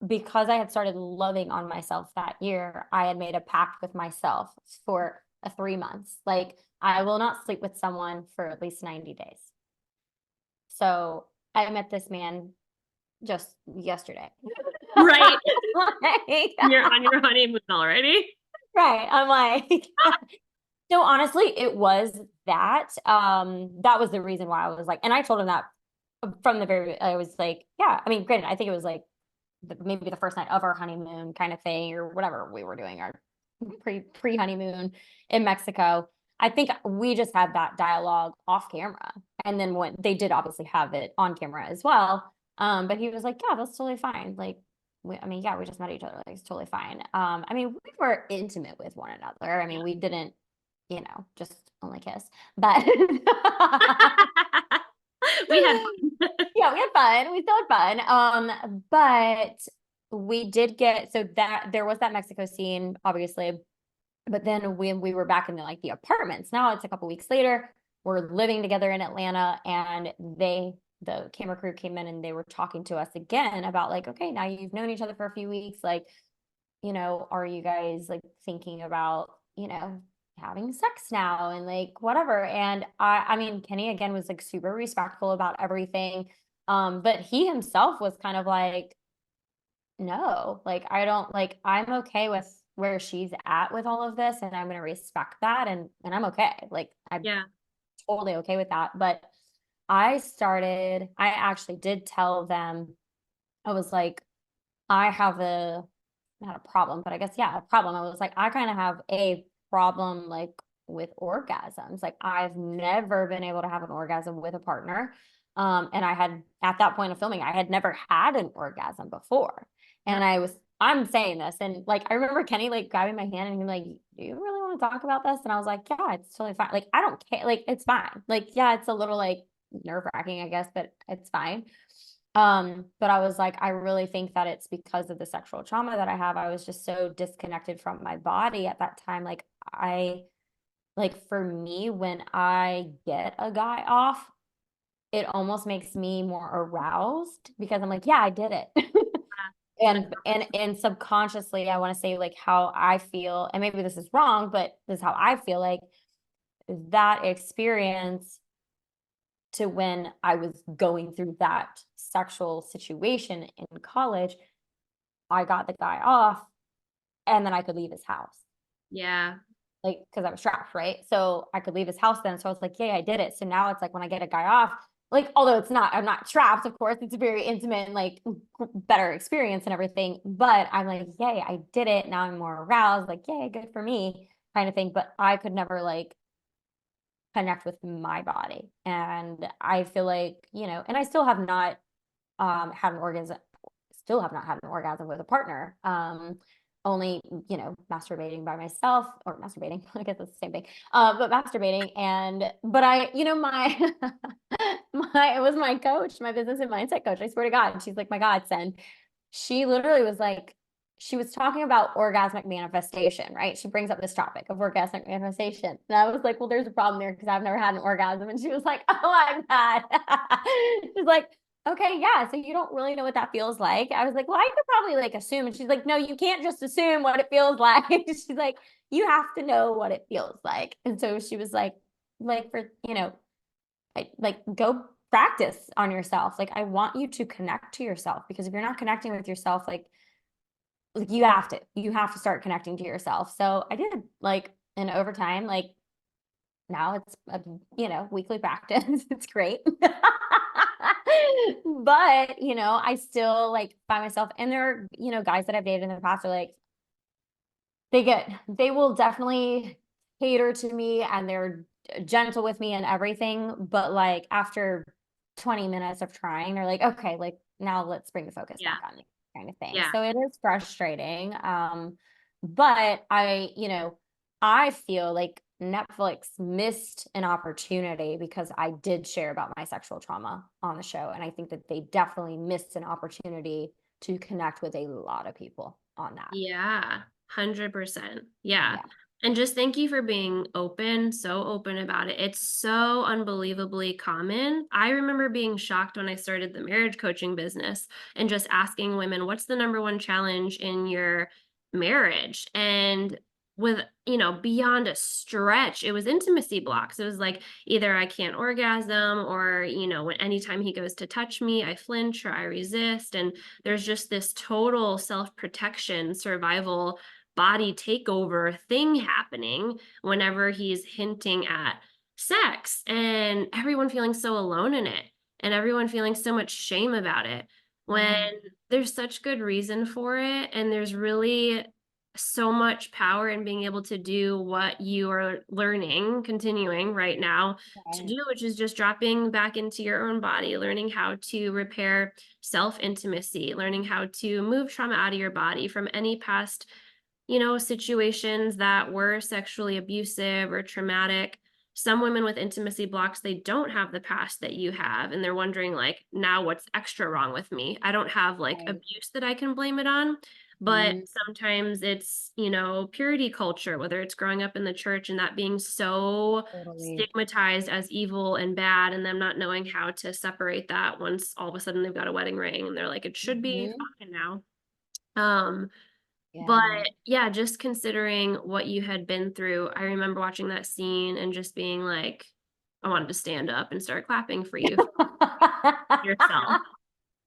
B: because I had started loving on myself that year, I had made a pact with myself for 3 months. Like, I will not sleep with someone for at least 90 days. So I met this man just yesterday.
A: Right.
B: Like,
A: You're on your honeymoon already.
B: right. I'm like, so honestly, it was that. That was the reason why I was like, and I told him that from the very, I was like, yeah, I mean, granted, I think it was like maybe the first night of our honeymoon kind of thing, or whatever we were doing, our pre honeymoon in Mexico. I think we just had that dialogue off camera. And then when they did obviously have it on camera as well. But he was like, yeah, that's totally fine. Like, I mean, yeah, we just met each other. Like, it's totally fine. I mean, we were intimate with one another. I mean, we didn't, just only kiss, but
A: We had fun.
B: yeah, we had fun. We still had fun. But we did get, so that there was that Mexico scene, obviously. But then when we were back in the apartments, now it's a couple weeks later, we're living together in Atlanta, and the camera crew came in and they were talking to us again about like, okay, now you've known each other for a few weeks, like, are you guys like thinking about, having sex now and like whatever. And I mean, Kenny again was like super respectful about everything. But he himself was kind of like, no, like I don't like, I'm okay with where she's at with all of this, and I'm gonna respect that, and I'm okay. Like I'm
A: Yeah.
B: totally okay with that. But I actually did tell them, I was like, I have not a problem, but I guess, yeah, a problem. I was like, I kind of have a problem like with orgasms. Like, I've never been able to have an orgasm with a partner. And I had, at that point of filming, I had never had an orgasm before.
A: Yeah.
B: And I'm saying this, and like, I remember Kenny like grabbing my hand and being like, do you really want to talk about this? And I was like, yeah, it's totally fine. Like, I don't care. Like, it's fine. Like, yeah, it's a little like nerve-wracking, I guess, but it's fine. But I was like, I really think that it's because of the sexual trauma that I have. I was just so disconnected from my body at that time. Like for me, when I get a guy off, it almost makes me more aroused because I'm like, yeah, I did it. And subconsciously, I want to say like how I feel, and maybe this is wrong, but this is how I feel like that experience to when I was going through that sexual situation in college, I got the guy off and then I could leave his house.
A: Yeah.
B: Like, because I was trapped, right? So I could leave his house then. So I was like, yay, I did it. So now it's like when I get a guy off, like, although I'm not trapped, of course, it's a very intimate and like better experience and everything. But I'm like, yay, I did it. Now I'm more aroused, like, yay, good for me, kind of thing. But I could never like connect with my body. And I feel like, and I still have not had an orgasm, still have not had an orgasm with a partner. Only, masturbating by myself, or masturbating, I guess it's the same thing. But masturbating, but I, my it was my coach, my business and mindset coach. I swear to God, she's like my godsend. She literally was like, she was talking about orgasmic manifestation, right? She brings up this topic of orgasmic manifestation. And I was like, well, there's a problem there because I've never had an orgasm. And she was like, oh, I'm not. She's like, okay, yeah. So you don't really know what that feels like. I was like, well, I could probably like assume. And she's like, no, you can't just assume what it feels like. She's like, you have to know what it feels like. And so she was like for, like go practice on yourself. Like, I want you to connect to yourself, because if you're not connecting with yourself, like you have to start connecting to yourself. So I did, like, and over time, like now it's a weekly practice. It's great. But, I still like find myself, and there are, guys that I've dated in the past are like, they will definitely cater to me and they're gentle with me and everything. But like after 20 minutes of trying, they're like, okay, like now let's bring the focus
A: Yeah.
B: back on me, kind of thing.
A: Yeah.
B: So it is frustrating. But I feel like Netflix missed an opportunity because I did share about my sexual trauma on the show. And I think that they definitely missed an opportunity to connect with a lot of people on that.
A: Yeah, 100%. Yeah.
B: Yeah.
A: And just thank you for being open, so open about it. It's so unbelievably common. I remember being shocked when I started the marriage coaching business and just asking women, what's the number one challenge in your marriage? And with, beyond a stretch, it was intimacy blocks. It was like either I can't orgasm or, when anytime he goes to touch me, I flinch or I resist. And there's just this total self-protection, survival, body takeover thing happening whenever he's hinting at sex, and everyone feeling so alone in it and everyone feeling so much shame about it when
B: Mhm.
A: there's such good reason for it, and there's really so much power in being able to do what you are learning, continuing right now to
B: Right.
A: do, which is just dropping back into your own body, learning how to repair self intimacy, learning how to move trauma out of your body from any past, situations that were sexually abusive or traumatic. Some women with intimacy blocks, they don't have the past that you have. And they're wondering, like, now what's extra wrong with me? I don't have like
B: Right.
A: abuse that I can blame it on. But
B: Mhm.
A: sometimes it's, purity culture, whether it's growing up in the church and that being so
B: Totally.
A: stigmatized as evil and bad, and them not knowing how to separate that once all of a sudden they've got a wedding ring and they're like, it should be
B: Mhm.
A: fine now. Um, but
B: Yeah.
A: yeah, just considering what you had been through, I remember watching that scene and just being like, I wanted to stand up and start clapping for you, for yourself.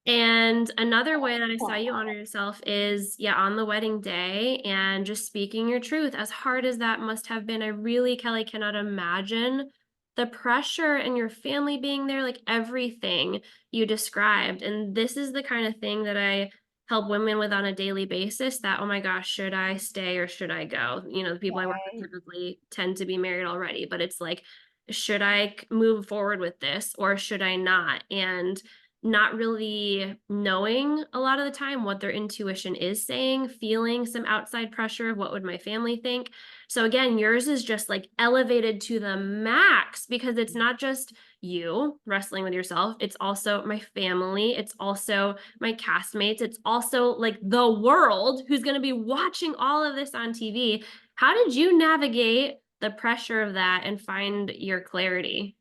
A: And another way that I saw you
B: Aw.
A: honor yourself is, yeah, on the wedding day and just speaking your truth. As hard as that must have been, I really, Kelly, cannot imagine the pressure and your family being there, like everything you described. And this is the kind of thing that I help women with on a daily basis, that, oh my gosh, should I stay or should I go? The people I work with
B: Right.
A: typically tend to be married already, but it's like, should I move forward with this or should I not? And not really knowing a lot of the time what their intuition is saying, feeling some outside pressure of what would my family think. So again, yours is just like elevated to the max because it's not just you wrestling with yourself, it's also my family, it's also my castmates, it's also like the world who's going to be watching all of this on TV. How did you navigate the pressure of that and find your clarity?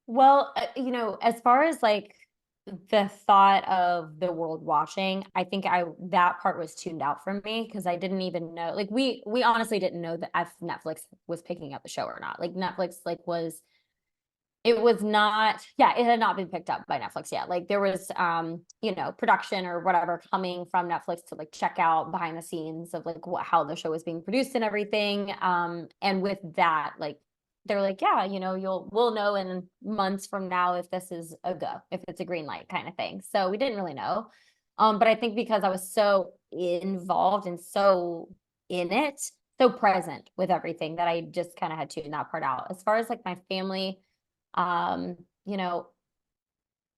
B: Well, as far as like the thought of the world watching, I think I that part was tuned out for me because I didn't even know. Like we honestly didn't know that if Netflix was picking up the show or not. Like Netflix was it was not, yeah, it had not been picked up by Netflix yet. Like there was production or whatever coming from Netflix to like check out behind the scenes of like how the show was being produced and everything. And with that, like they're like, yeah, we'll know in months from now if this is a go, if it's a green light kind of thing. So we didn't really know. But I think because I was so involved and so in it, so present with everything, that I just kind of had tuned that part out. As far as like my family, um, you know,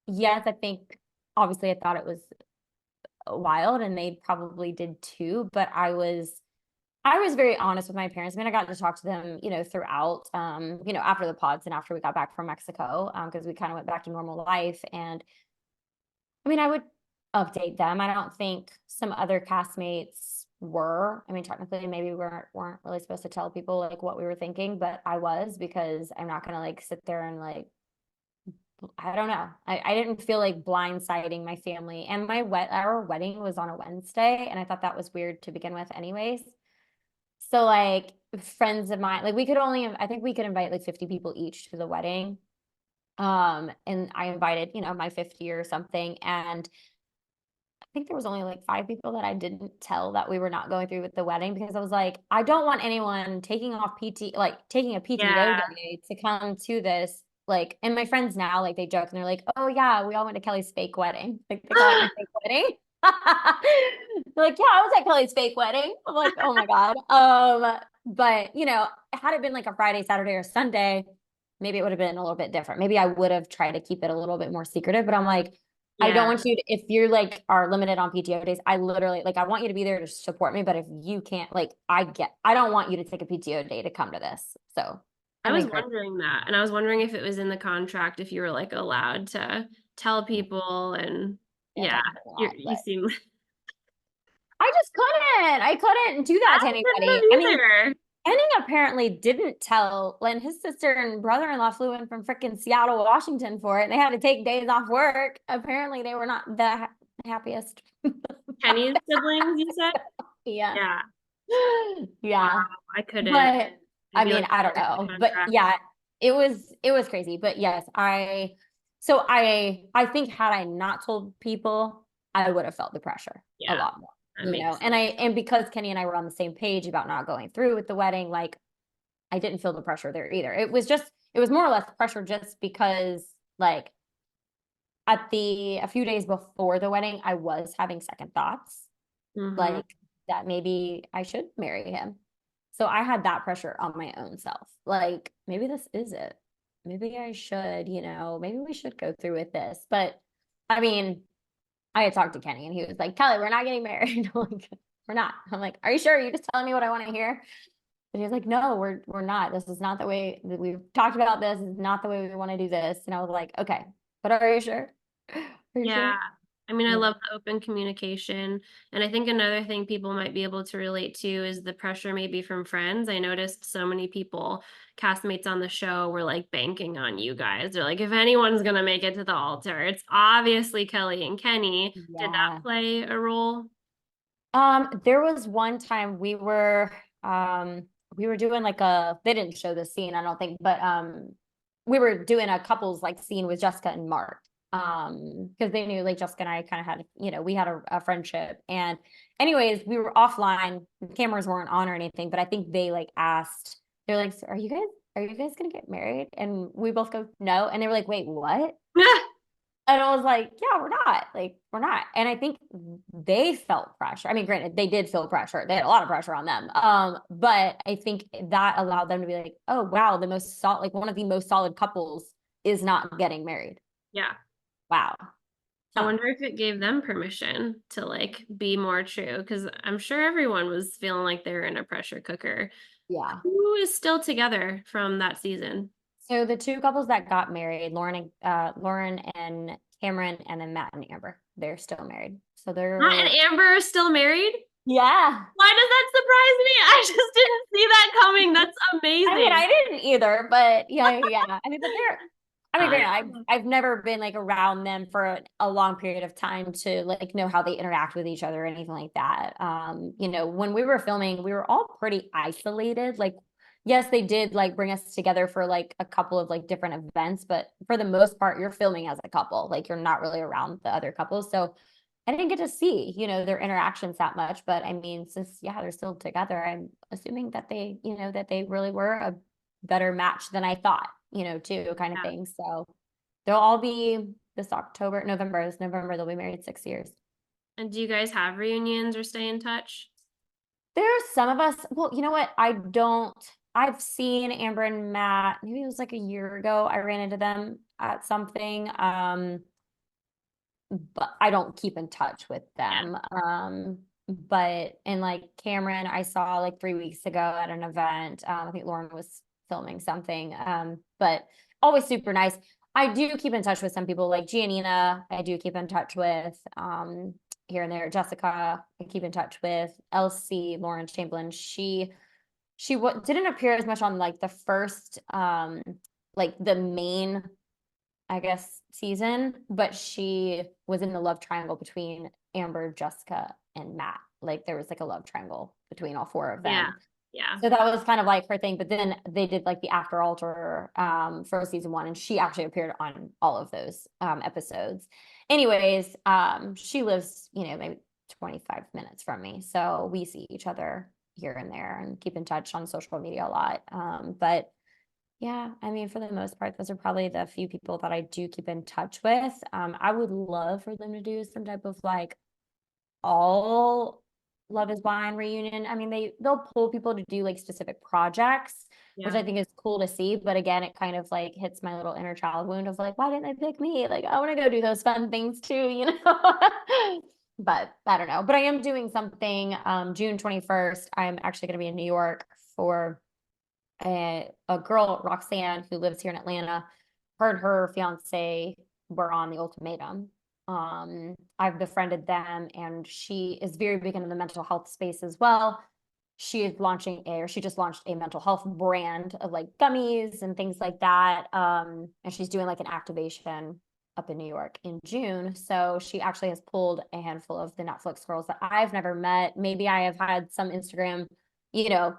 B: yes, I think obviously I thought it was wild and they probably did too, but I was very honest with my parents. I mean, I got to talk to them, throughout, after the pods and after we got back from Mexico, because we kind of went back to normal life. And I mean, I would update them. I don't think some other castmates were. I mean, technically, maybe we weren't really supposed to tell people like what we were thinking, but I was, because I'm not gonna like sit there and like, I don't know. I didn't feel like blindsiding my family. And our wedding was on a Wednesday, and I thought that was weird to begin with, anyways. So like friends of mine, like I think we could invite like 50 people each to the wedding. And I invited, my 50 or something. And I think there was only like 5 people that I didn't tell that we were not going through with the wedding, because I was like, I don't want anyone taking off PT, like taking a PTO
A: Yeah.
B: day to come to this like, and my friends now, like they joke and they're like, oh yeah, we all went to Kelly's fake wedding. Like they call it my fake wedding. They're like, yeah, I was at Kelly's fake wedding. I'm like, oh my God. But had it been like a Friday, Saturday, or Sunday, maybe it would have been a little bit different. Maybe I would have tried to keep it a little bit more secretive, but I'm like, I don't
A: Yeah.
B: want you to, if you're like are limited on PTO days, I literally like I want you to be there to support me. But if you can't, like I don't want you to take a PTO day to come to this. So I
A: I was
B: made friends.
A: wondering that. And I was wondering if it was in the contract, if you were like allowed to tell people. And
B: Yeah,
A: yeah,
B: technically
A: you
B: not,
A: you
B: but
A: seem
B: I just couldn't. I couldn't do that
A: I
B: to
A: couldn't
B: anybody. I
A: have
B: mean,
A: either.
B: Henning apparently didn't tell Len. His sister and brother-in-law flew in from freaking Seattle, Washington for it, and they had to take days off work. Apparently, they were not the happiest.
A: Kenny's siblings, you said?
B: Yeah.
A: Yeah. Wow.
B: Yeah.
A: I couldn't.
B: But
A: I'd
B: I
A: be
B: mean,
A: like,
B: I don't
A: "Where's the
B: know. But
A: contract?"
B: yeah, it was crazy. But yes, I think had I not told people, I would have felt the pressure a
A: Yeah,
B: lot more,
A: that makes
B: And because Kenny and I were on the same page about not going through with the wedding, like I didn't feel the pressure there either. It was more or less pressure just because like a few days before the wedding, I was having second thoughts,
A: hmm
B: like that maybe I should marry him. So I had that pressure on my own self. Like, maybe this is it. Maybe I should, maybe we should go through with this. But I mean, I had talked to Kenny and he was like, Kelly, we're not getting married. I'm like, we're not. I'm like, are you sure? You're just telling me what I want to hear? And he was like, no, we're not. This is not the way that we've talked about this. This is not the way we want to do this. And I was like, okay, but are you sure? Are you sure?
A: Yeah. I mean, I
B: Yeah.
A: love the open communication. And I think another thing people might be able to relate to is the pressure maybe from friends. I noticed so many people, castmates on the show, were like banking on you guys. They're like, if anyone's gonna make it to the altar, it's obviously Kelly and Kenny. Did that
B: Yeah.
A: play a role?
B: There was one time we were doing like they didn't show the scene, I don't think, but we were doing a couples like scene with Jessica and Mark. Because they knew like Jessica and I kind of had, we had a friendship. And anyways, we were offline, the cameras weren't on or anything, but I think they like asked, they're like, so are you guys gonna get married? And we both go, no. And they were like, wait, what? And I was like, yeah, we're not. Like, we're not. And I think they felt pressure. I mean, granted, they did feel pressure. They had a lot of pressure on them. But I think that allowed them to be like, oh wow, the most solid, like one of the most solid couples is not getting married.
A: Yeah.
B: Wow.
A: I
B: Huh.
A: wonder if it gave them permission to like be more true, because I'm sure everyone was feeling like they were in a pressure cooker.
B: Yeah.
A: Who is still together from that season?
B: So the two couples that got married, Lauren and Cameron, and then Matt and Amber, they're still married. So
A: Matt and
B: they're
A: Amber are still married?
B: yeah.
A: Why does that surprise me? I just didn't see that coming. That's
B: I mean,
A: amazing.
B: I didn't either, but yeah. I mean, but I mean,
A: I
B: granted, I've
A: love
B: I've never been like around them for a long period of time to like know how they interact with each other or anything like that. When we were filming, we were all pretty isolated. Like, yes, they did like bring us together for like a couple of like different events, but for the most part, you're filming as a couple. Like, you're not really around the other couples. So I didn't get to see, their interactions that much, but I mean, since yeah, they're still together, I'm assuming that they really were a better match than I thought, too, kind of
A: that.
B: thing. So they'll all be this November, they'll be married 6 years.
A: And do you guys have reunions or stay in touch?
B: There's some of us, well, you know what? I've seen Amber and Matt, maybe it was like a year ago. I ran into them at something. But I don't keep in touch with
A: Yeah.
B: them. But and like Cameron, I saw like 3 weeks ago at an event. I think Lauren was filming something. But always super nice. I do keep in touch with some people like Giannina. I do keep in touch with here and there. Jessica, I keep in touch with. Elsie, Lauren Chamberlain. She didn't appear as much on like the first like the main I guess, season, but she was in the love triangle between Amber, Jessica, and Matt. Like there was like a love triangle between all four of
A: Yeah.
B: them.
A: Yeah.
B: So that was kind of like her thing. But then they did like the after altar for season one, and she actually appeared on all of those episodes. Anyways, she lives, maybe 25 minutes from me. So we see each other here and there and keep in touch on social media a lot. But Yeah, I mean, for the most part, those are probably the few people that I do keep in touch with. I would love for them to do some type of like all Love is Blind reunion. I mean, they'll pull people to do like specific projects, which
A: Yeah.
B: I think is cool to see. But again, it kind of like hits my little inner child wound of like, why didn't they pick me? Like, I want to go do those fun things too, you know? But I don't know. But I am doing something June 21st. I'm actually going to be in New York for a girl, Roxanne, who lives here in Atlanta. Her and her fiance were on the ultimatum. I've befriended them, and she is very big into the mental health space as well. She just launched a mental health brand of like gummies and things like that. And she's doing like an activation up in New York in June. So she actually has pulled a handful of the Netflix girls that I've never met. Maybe I have had some Instagram, you know,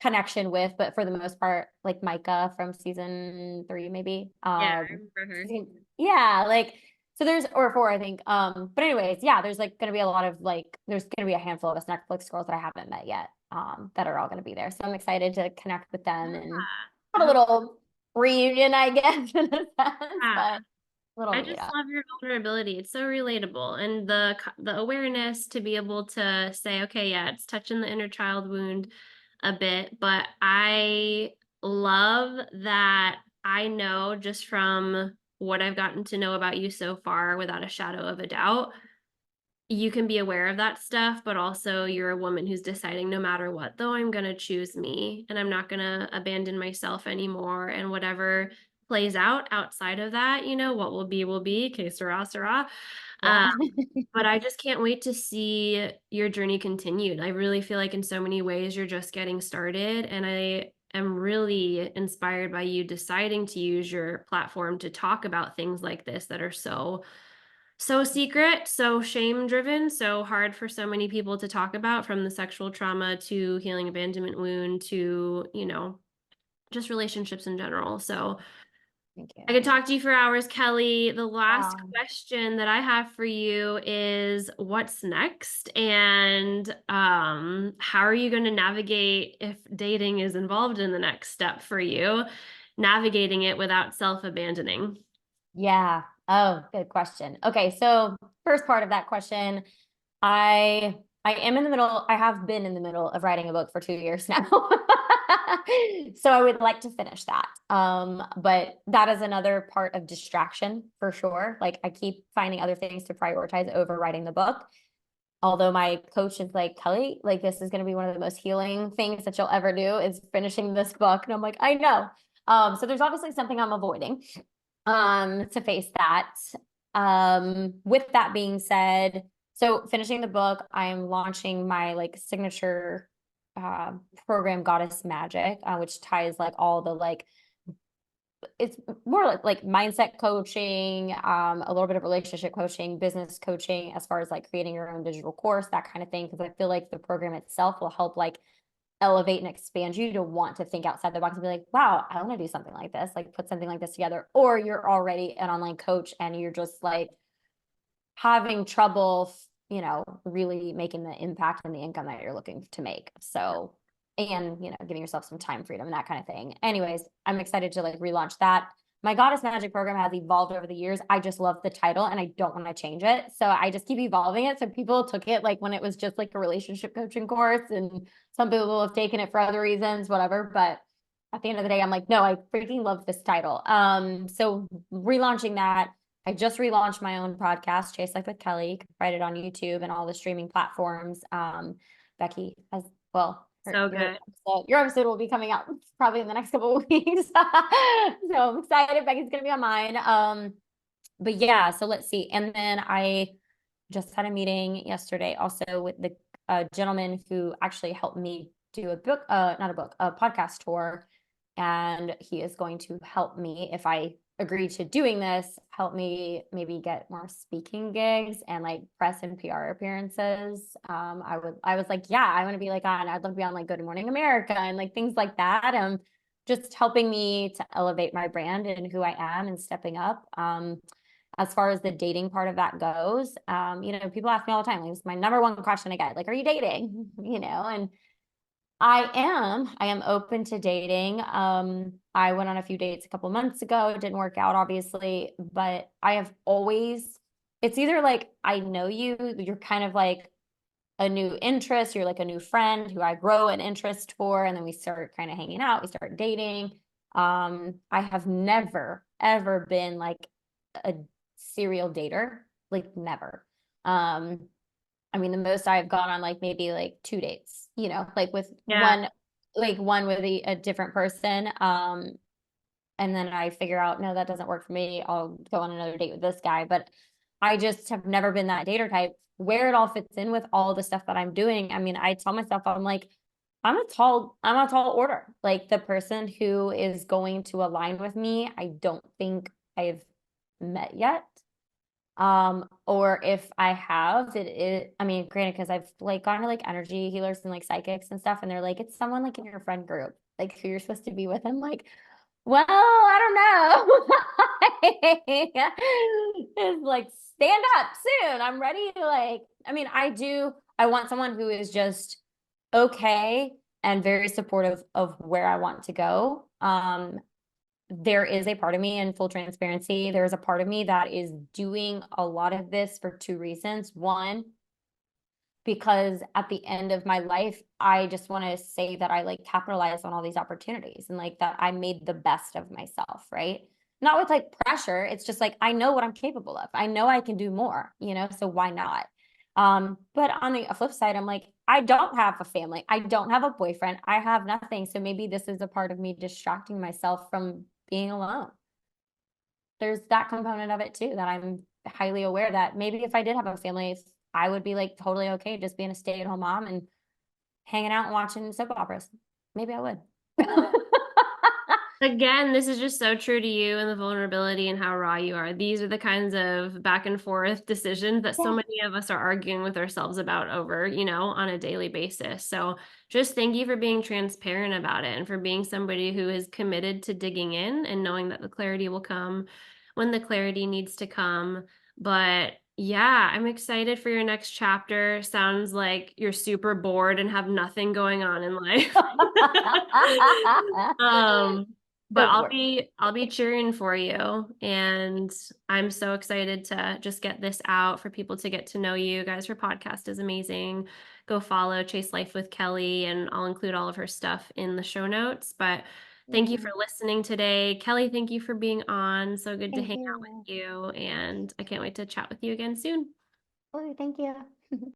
B: connection with, but for the most part, like Micah from season 3, maybe.
A: Yeah, I remember her.
B: Yeah, like so there's or 4, I think. But anyways, yeah, there's like gonna be a lot of like there's gonna be a handful of us Netflix girls that I haven't met yet, that are all gonna be there. So I'm excited to connect with them and
A: I
B: have a
A: hope.
B: little reunion, I guess, in a sense,
A: Yeah.
B: but little
A: I just
B: meetup.
A: love your vulnerability. It's so relatable, and the awareness to be able to say, okay, yeah, it's touching the inner child wound a bit, but I love that I know just from what I've gotten to know about you so far, without a shadow of a doubt, you can be aware of that stuff, but also you're a woman who's deciding no matter what, though, I'm going to choose me and I'm not going to abandon myself anymore. And whatever plays out outside of that, what will be, que sera, sera.
B: Yeah.
A: But I just can't wait to see your journey continued. I really feel like in so many ways you're just getting started. And I am really inspired by you deciding to use your platform to talk about things like this that are so secret, so shame driven, so hard for so many people to talk about, from the sexual trauma to healing abandonment wound to, just relationships in general. So
B: Thank
A: I could
B: you.
A: talk to you for hours, Kelly. The last
B: Wow.
A: question that I have for you is what's next? And how are you going to navigate if dating is involved in the next step for you, navigating it without self-abandoning?
B: Yeah. Oh, good question. Okay, so first part of that question, I am in the middle, I have been in the middle of writing a book for 2 years now. So I would like to finish that. But that is another part of distraction for sure. Like I keep finding other things to prioritize over writing the book. Although my coach is like, Kelly, like this is going to be one of the most healing things that you'll ever do is finishing this book. And I'm like, I know. So there's obviously something I'm avoiding to face that. With that being said, so finishing the book, I am launching my like signature uh program Goddess Magic, which ties like all the like it's more like mindset coaching, a little bit of relationship coaching, business coaching, as far as like creating your own digital course, that kind of thing. Because I feel like the program itself will help like elevate and expand you to want to think outside the box and be like, wow, I want to do something like this, like put something like this together. Or you're already an online coach and you're just like having trouble, really making the impact and the income that you're looking to make. So, and, giving yourself some time freedom and that kind of thing. Anyways, I'm excited to like relaunch that. My Goddess Magic program has evolved over the years. I just love the title and I don't want to change it. So I just keep evolving it. So people took it like when it was just like a relationship coaching course, and some people have taken it for other reasons, whatever. But at the end of the day, I'm like, no, I freaking love this title. So relaunching that. I just relaunched my own podcast, Chase Life with Kelly. You can find it on YouTube and all the streaming platforms. Becky as well.
A: So good.
B: Your episode will be coming out probably in the next couple of weeks. So I'm excited. Becky's gonna be on mine. But yeah, so let's see. And then I just had a meeting yesterday also with the gentleman who actually helped me do a book, not a book, a podcast tour. And he is going to help me if I agree to doing this, help me maybe get more speaking gigs and like press and PR appearances. I was like, yeah, I want to be like I'd love to be on like Good Morning America and like things like that. Just helping me to elevate my brand and who I am and stepping up. As far as the dating part of that goes, people ask me all the time, like, it's my number one question I get, like, are you dating? And I am open to dating. I went on a few dates a couple months ago. It didn't work out, obviously, but I have always, it's either like I know you, you're kind of like a new interest, you're like a new friend who I grow an interest for, and then we start kind of hanging out, we start dating. I have never ever been like a serial dater, like never. Um, I mean, the most I've gone on like maybe like 2 dates, like with
A: Yeah.
B: one with a different person. And then I figure out, no, that doesn't work for me. I'll go on another date with this guy. But I just have never been that dater type. Where it all fits in with all the stuff that I'm doing. I mean, I tell myself, I'm like, I'm a tall order. Like the person who is going to align with me, I don't think I've met yet. Or if I have, I mean, granted, because I've like gone to like energy healers and like psychics and stuff, and they're like, it's someone like in your friend group, like who you're supposed to be with. I'm like, well, I don't know. It's like, stand up soon. I'm ready to like, I mean, I want someone who is just okay and very supportive of where I want to go. There is a part of me in full transparency. There's a part of me that is doing a lot of this for two reasons. One, because at the end of my life, I just want to say that I like capitalized on all these opportunities and like that I made the best of myself, right? Not with like pressure. It's just like I know what I'm capable of. I know I can do more, so why not? But on the flip side, I'm like, I don't have a family. I don't have a boyfriend. I have nothing. So maybe this is a part of me distracting myself from being alone. There's that component of it too that I'm highly aware that maybe if I did have a family, I would be like totally okay just being a stay-at-home mom and hanging out and watching soap operas. Maybe I would.
A: Again, this is just so true to you and the vulnerability and how raw you are. These are the kinds of back and forth decisions that so
B: Yeah.
A: many of us are arguing with ourselves about over, on a daily basis. So just thank you for being transparent about it and for being somebody who is committed to digging in and knowing that the clarity will come when the clarity needs to come. But yeah, I'm excited for your next chapter. Sounds like you're super bored and have nothing going on in life. Um, but
B: The
A: I'll
B: worst.
A: be I'll be cheering for you, and I'm so excited to just get this out for people to get to know you guys. Her podcast is amazing. Go follow Chase Life with Kelly, and I'll include all of her stuff in the show notes. But thank you for
B: Yeah.
A: listening today. Kelly, thank you for being on. So good to
B: Thank
A: hang out with
B: you.
A: you, and I can't wait to chat with you again soon.
B: Oh, thank you.